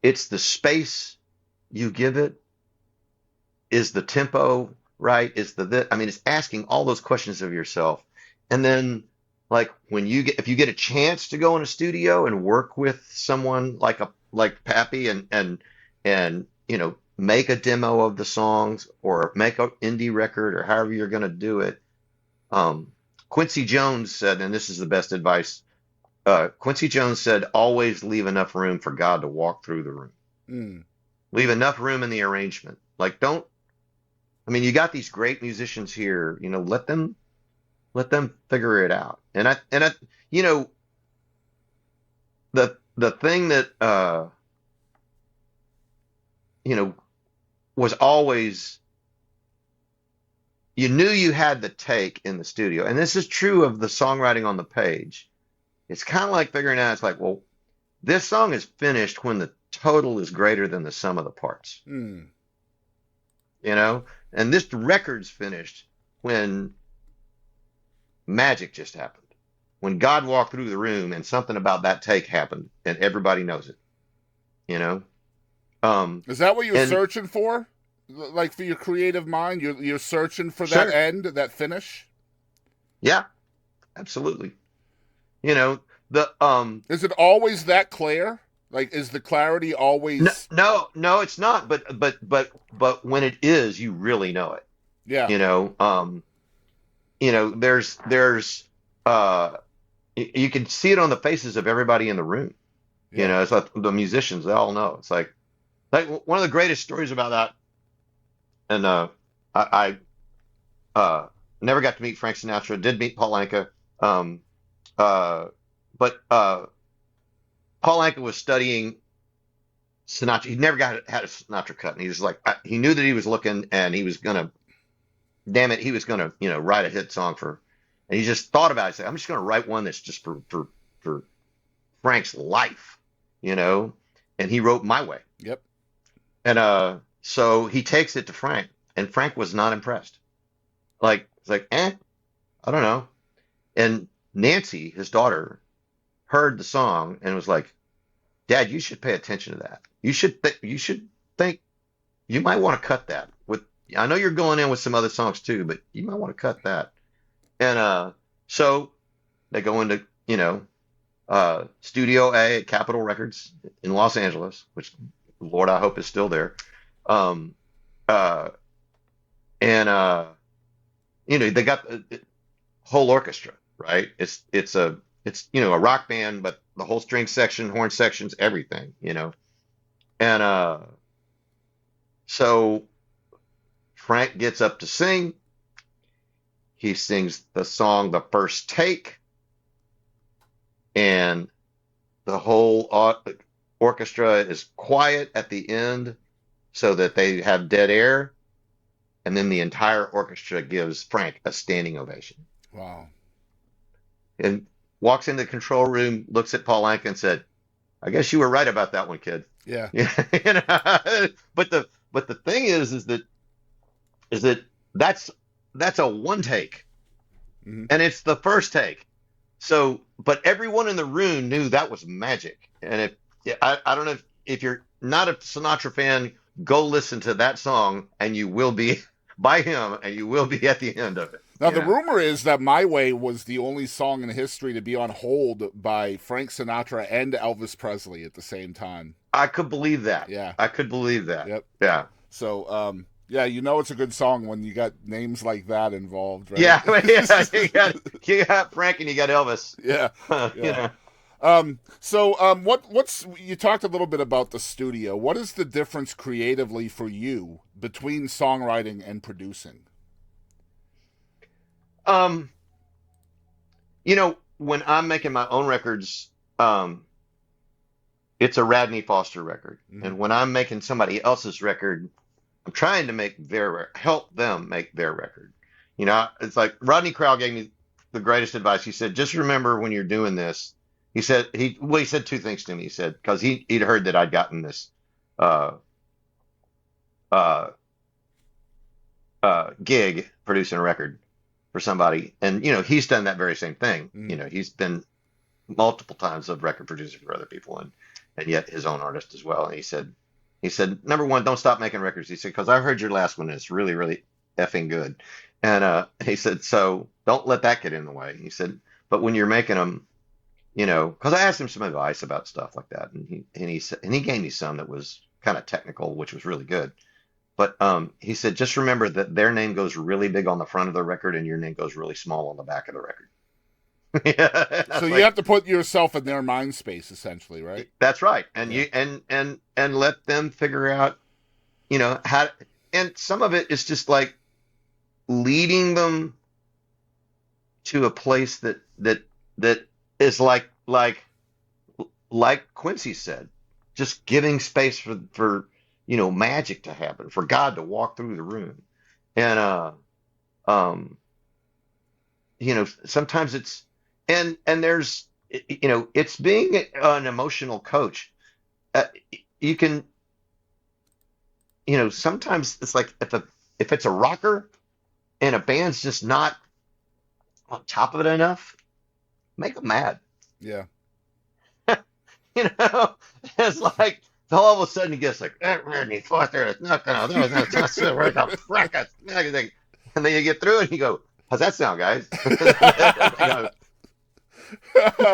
it's the space you give it, is the tempo right? It's asking all those questions of yourself. And then, like, if you get a chance to go in a studio and work with someone like Pappy and make a demo of the songs, or make an indie record, or however you're going to do it. Quincy Jones said, and this is the best advice, Quincy Jones said, always leave enough room for God to walk through the room. Leave enough room in the arrangement. Like, you got these great musicians here, let them figure it out. And the thing that, was always, you knew you had the take in the studio. And this is true of the songwriting on the page. It's kind of like figuring out, it's like, well, this song is finished when the total is greater than the sum of the parts. And this record's finished when magic just happened. When God walked through the room and something about that take happened and everybody knows it. Is that what you're And searching for? Like for your creative mind, you're searching for that sure, end, that finish? yeah, absolutely. You know, the Is it always that clear? Like, is the clarity no, always? no, it's not. But when it is, you really know it. Yeah, You know, there's you can see it on the faces of everybody in the room. You yeah. know, it's like the musicians, they all know. It's like one of the greatest stories about that. And I never got to meet Frank Sinatra. Did meet Paul Anka. Um, uh, but Paul Anka was studying Sinatra. He never had a Sinatra cut, and he was like, he knew that he was looking, and he was gonna, damn it, he was gonna, write a hit song for. And he just thought about it. He said, I'm just gonna write one that's just for Frank's life, you know. And he wrote My Way. Yep. And so he takes it to Frank, and Frank was not impressed. Like, it's like, I don't know. And Nancy, his daughter, heard the song and was like, Dad, you should pay attention to that. You should think you might want to cut that. With I know you're going in with some other songs too, but you might want to cut that. And so they go into, Studio A at Capitol Records in Los Angeles, which Lord, I hope is still there. Um, uh, and they got the whole orchestra, right? It's a rock band, but the whole string section, horn sections, everything, And so Frank gets up to sing. He sings the song The First Take, and the whole orchestra is quiet at the end so that they have dead air, and then the entire orchestra gives Frank a standing ovation. Wow. And walks into the control room, looks at Paul Anka and said, "I guess you were right about that one, kid." Yeah. Yeah, but the thing is that that's a one take, Hmm. and it's the first take. So, but everyone in the room knew that was magic. And I don't know if you're not a Sinatra fan, go listen to that song, and you will be by him, and you will be at the end of it. Now, the rumor is that My Way was the only song in history to be on hold by Frank Sinatra and Elvis Presley at the same time. I could believe that. Yeah. I could believe that. Yep. Yeah. So, yeah, it's a good song when you got names like that involved, right? Yeah. Yeah. You got Frank and you got Elvis. Yeah. You Yeah. know. What's you talked a little bit about the studio. What is the difference creatively for you between songwriting and producing? Um, when I'm making my own records, it's a Radney Foster record. Mhm. And when I'm making somebody else's record, I'm trying to help them make their record. It's like Rodney Crowell gave me the greatest advice. He said, just remember when you're doing this. He said two things to me. He said, because he'd heard that I'd gotten this uh, uh, gig producing a record for somebody, and he's done that very same thing. Mm. He's been multiple times a record producer for other people, and yet his own artist as well. And he said, number one, don't stop making records. He said, because I heard your last one, and it's really, really effing good. And he said, so don't let that get in the way. He said, but when you're making them, because I asked him some advice about stuff like that, and he gave me some that was kind of technical, which was really good. But he said, just remember that their name goes really big on the front of the record, and your name goes really small on the back of the record. Yeah, So you have to put yourself in their mind space, essentially, right? that's right. And Yeah. and let them figure out, how. And some of it is just like leading them to a place that is like Quincy said, just giving space for magic to happen, for God to walk through the room. And um sometimes and there's it's being an emotional coach. You can sometimes it's like if it's a rocker and a band's just not on top of it enough, make them mad. Yeah. It's like So all of a sudden he gets like, Radney Foster, it's not gonna, that's right, the fracas. And then you get through it and you go, how's that sound, guys?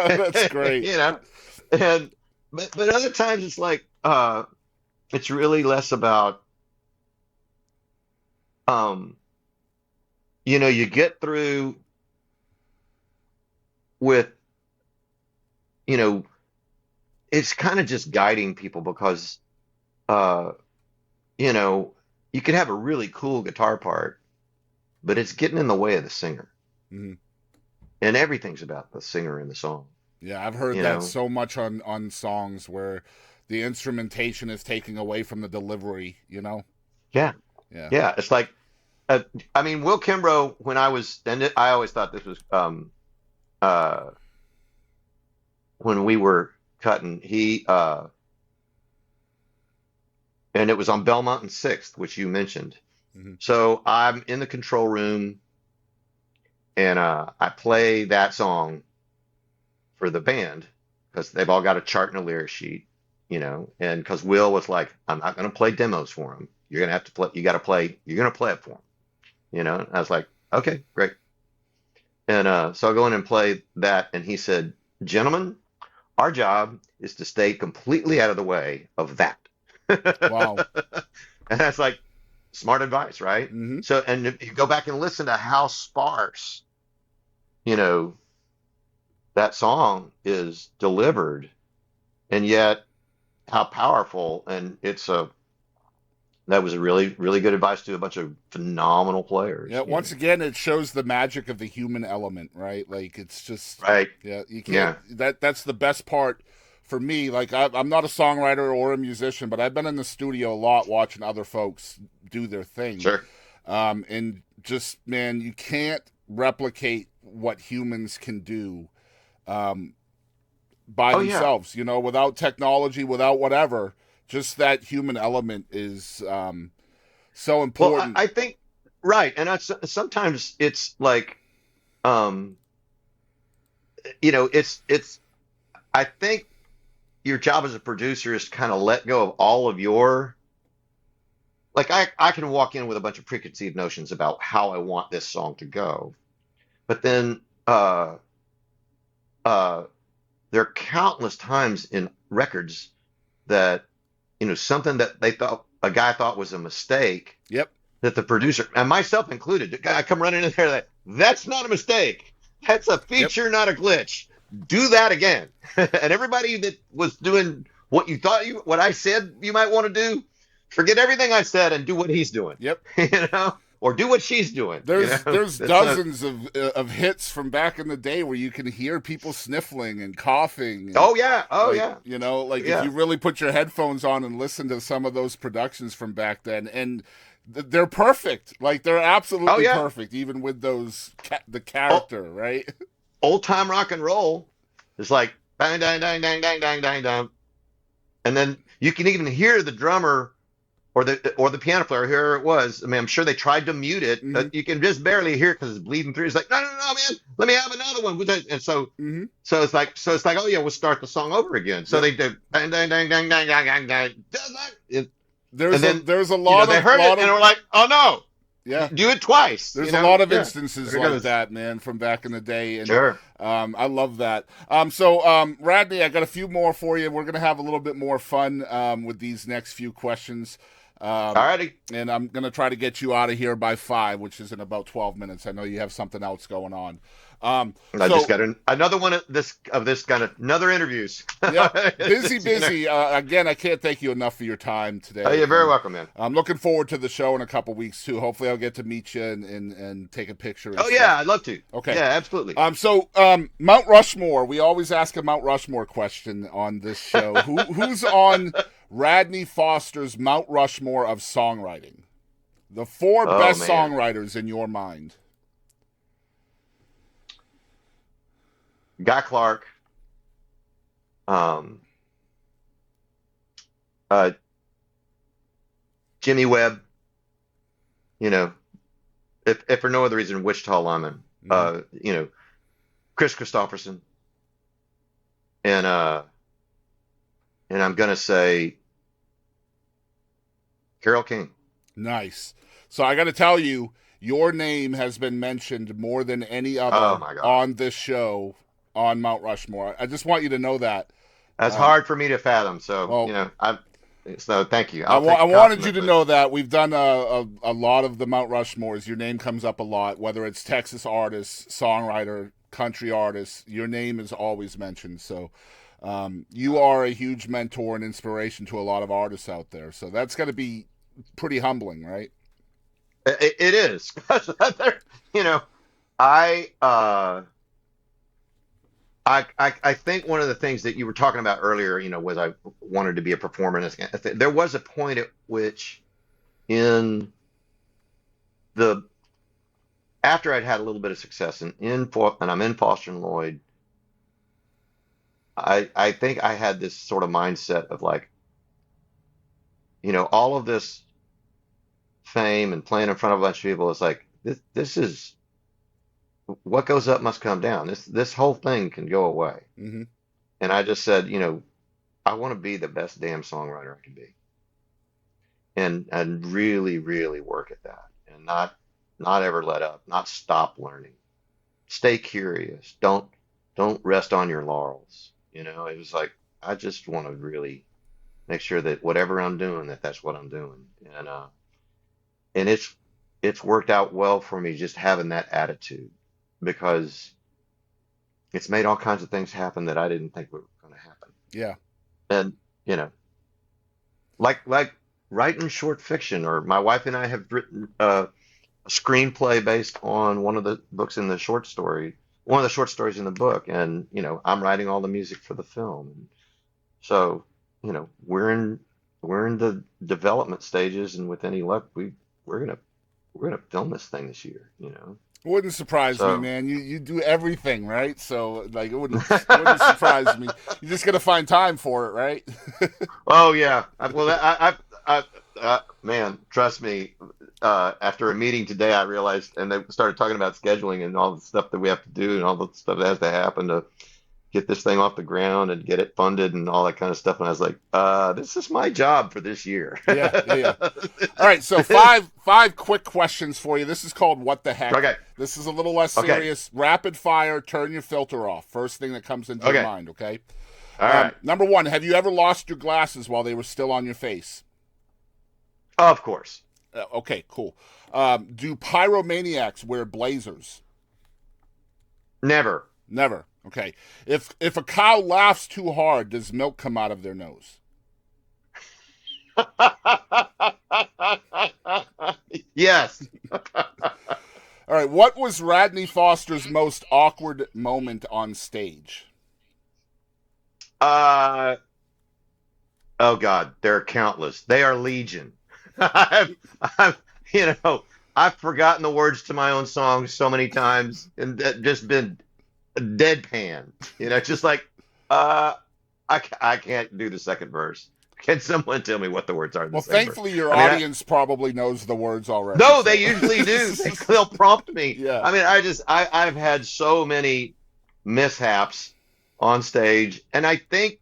That's great. You know, and but other times it's like, it's really less about, um, you get through with, you know, it's kind of just guiding people because, uh, you know, you could have a really cool guitar part, but it's getting in the way of the singer, Mhm. and everything's about the singer in the song. Yeah, I've heard You that know, so much on songs where the instrumentation is taking away from the delivery, you know? yeah, Yeah. yeah. It's like, I mean, Will Kimbrough, when I was, I always thought this was, uh, when we were cutting, and it was on Belmont and Sixth, which you mentioned. Hmm. So I'm in the control room and I play that song for the band because they've all got a chart and a lyric sheet, and because Will was like, I'm not going to play demos for him. You're going to have to play, you got to play, you're going to play it for him, And I was like, okay, great. And so I go in and play that, and he said, gentlemen, our job is to stay completely out of the way of that. Wow. And that's like smart advice, right? Hmm. So, and if you go back and listen to how sparse, you know, that song is delivered, and yet how powerful, and that was a really, really good advice to a bunch of phenomenal Yeah, players. once again, it shows the magic of the human element, right? Like, it's just, Right? yeah, you can't, Yeah, that's the best part for me. Like, I'm not a songwriter or a musician, but I've been in the studio a lot watching other folks do their thing. sure. And just, man, you can't replicate what humans can do um, by Oh yeah. themselves, without technology, without whatever. Just that human element is so Well, important. I think right, and sometimes it's like, um, it's. I think your job as a producer is to kind of let go of all of your, like, I can walk in with a bunch of preconceived notions about how I want this song to go, but then uh, there are countless times in records that, something that a guy thought was a mistake, Yep. that the producer, and myself included, the guy come running in there that's not a mistake. That's a Yep. feature, not a glitch. Do that again. And everybody that was doing what I said you might want to do, forget everything I said and do what he's doing, Yep. or do what she's doing, There's It's a, dozens of hits from back in the day where you can hear people sniffling and coughing and oh yeah, oh like yeah, like if yeah. you really put your headphones on and listen to some of those productions from back then, and they're perfect. Like, they're Oh absolutely yeah. perfect, even with those the Oh, character, right? old time rock and roll is like bang, bang, bang, bang, bang, bang, bang, bang. And then you can even hear the drummer or the piano player, whoever it was. I mean, I'm sure they tried to mute it, Hmm. but you can just barely hear it because it's bleeding through. It's like, no, no, no, man, let me have another one. And so, Hmm. so it's like, oh yeah, we'll start the song over again. So Yep. they do bang, bang, bang, bang, bang, bang, bang, bang, and then There's a lot they of heard it and we're like, oh no, yeah. do it twice. There's a lot of Yeah, instances there it like goes. that, man, from back in the day, and Sure. I love that. So, Radney, I got a few more for you. We're gonna have a little bit more fun with these next few questions, All righty. and I'm gonna try to get you out of here by 5, which is in about 12 minutes. I know you have something else going on. I So just got another one of this kind of another interviews. yeah, busy, It's, you know, busy. Again, I can't thank you enough for your time today. oh, you're very And welcome, man. I'm looking forward to the show in a couple weeks too. Hopefully, I'll get to meet you and take a picture. And Oh stuff. yeah, I'd love to. Okay. Yeah, absolutely. Mount Rushmore. We always ask a Mount Rushmore question on this show. Who's on Radney Foster's Mount Rushmore of songwriting? The 4 Oh best man, songwriters in your mind. Guy Clark, um, uh, Jimmy Webb. If for no other reason, Wichita Lineman. Mhm. Chris Christopherson, and I'm gonna say Carole King. Nice. So I got to tell you, your name has been mentioned more than any Oh other my God. on this show on Mount Rushmore. I just want you to know that. That's Um, hard for me to fathom. So, well, so thank you. I I'll take the wanted you compliment, to but know that we've done a lot of the Mount Rushmores. Your name comes up a lot, whether it's Texas artist, songwriter, country artist. Your name is always mentioned. So you are a huge mentor and inspiration to a lot of artists out there. So that's got to be pretty humbling, right? it is. you know, I, uh, I think one of the things that you were talking about earlier, was I wanted to be a performer. And there was a point at which in the after I'd had a little bit of success and I'm in Foster and Lloyd, I think I had this sort of mindset of like, all of this fame and playing in front of a bunch of people is like this is what goes up must come down. This whole thing can go away. Mm-hmm. And I just said, I want to be the best damn songwriter I can be, and really, really work at that, and not ever let up, not stop learning, stay curious, don't rest on your laurels. It was like I just want to really make sure that whatever I'm doing, that's what I'm doing, and it's worked out well for me just having that attitude because it's made all kinds of things happen that I didn't think were going to happen. Yeah. And, you know, like writing short fiction, or my wife and I have written a screenplay based on one of the books in the short story, one of the short stories in the book, and I'm writing all the music for the film. And so, we're in the development stages, and with any luck, we're gonna film this thing this year. It wouldn't surprise me, So. man. You do everything, right? So like it wouldn't surprise me. You just gotta find time for it, right? Oh yeah. Man, trust me. After a meeting today, I realized, and they started talking about scheduling and all the stuff that we have to do and all the stuff that has to happen to get this thing off the ground and get it funded and all that kind of stuff. And I was like, this is my job for this year. Yeah. All right, so five quick questions for you. This is called What the Heck. Okay. This is a little less Okay. serious. Rapid fire, turn your filter off. First thing that comes into your Okay. mind, okay? All right. Number one, have you ever lost your glasses while they were still on your face? Of course. Okay, cool. Do pyromaniacs wear blazers? Never. Never. Okay. If a cow laughs too hard, does milk come out of their nose? Yes. All right. What was Radney Foster's most awkward moment on stage? Oh God, there are countless. They are legion. I've, I've forgotten the words to my own songs so many times, and that just been deadpan. Just like, I can't do the second verse. Can someone tell me what the words are in the Well, second thankfully, verse? your I mean, audience probably knows the words already. no, so- they usually do. They'll prompt me. Yeah. I mean, I've had so many mishaps on stage, and I think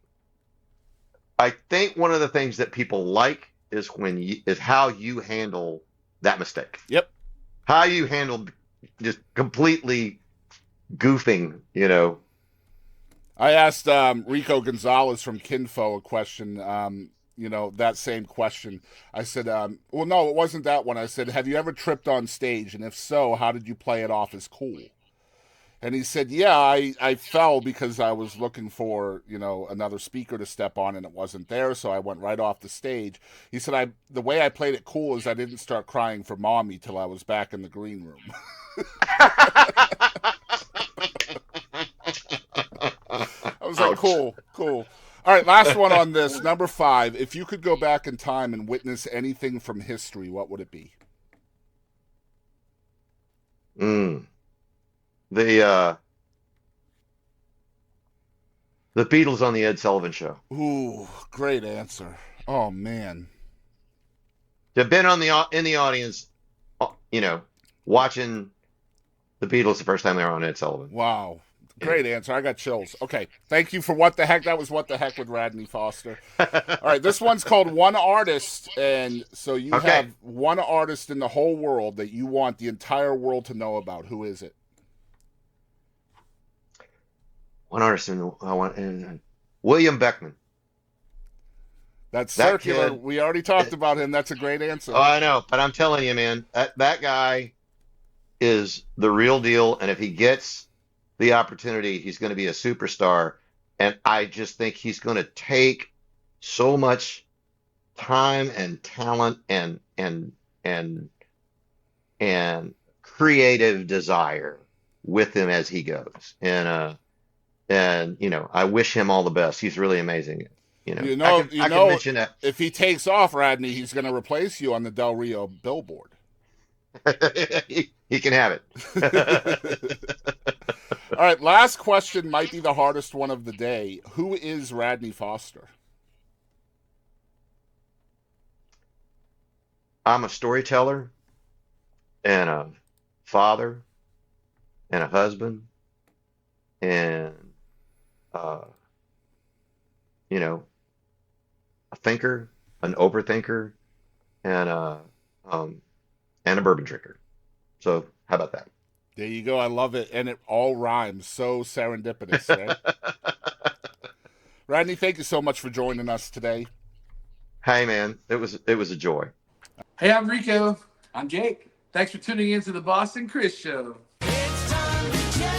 one of the things that people like is is how you handle that mistake. Yep. How you handle just completely goofing. I asked Rico Gonzalez from Kinfo a question, that same question. I said, well, no, it wasn't that one. I said, have you ever tripped on stage? And if so, how did you play it off as cool? And he said, yeah, I fell because I was looking for, another speaker to step on and it wasn't there. So I went right off the stage. He said, the way I played it cool is I didn't start crying for mommy till I was back in the green room. I was like, Ouch. cool. All right, last one on this. Number 5. If you could go back in time and witness anything from history, what would it be? The Beatles on the Ed Sullivan Show. Ooh, great answer. Oh, man. They've been in the audience, watching the Beatles the first time they were on Ed Sullivan. Wow. Great answer. I got chills. Okay. Thank you for What the Heck. That was What the Heck with Radney Foster. All right. This one's called One Artist. And so you Okay. have one artist in the whole world that you want the entire world to know about. Who is it? One artist I want, William Beckman. That's That circular. kid- We already talked about him. That's a great answer. Oh, I know, but I'm telling you, man, that guy is the real deal. And if he gets the opportunity, he's going to be a superstar. And I just think he's going to take so much time and talent and creative desire with him as he goes. And I wish him all the best. He's really amazing. I can mention that. If he takes off, Radney, he's going to replace you on the Del Rio billboard. He can have it. All right, last question might be the hardest one of the day. Who is Radney Foster? I'm a storyteller and a father and a husband and a thinker, an overthinker, and a bourbon drinker. So how about that? There you go. I love it. And it all rhymes. So serendipitous, right? Radney, thank you so much for joining us today. Hey man, it was a joy. Hey, I'm Rico. I'm Jake. Thanks for tuning in to the Boston Chris Show. It's time to jam.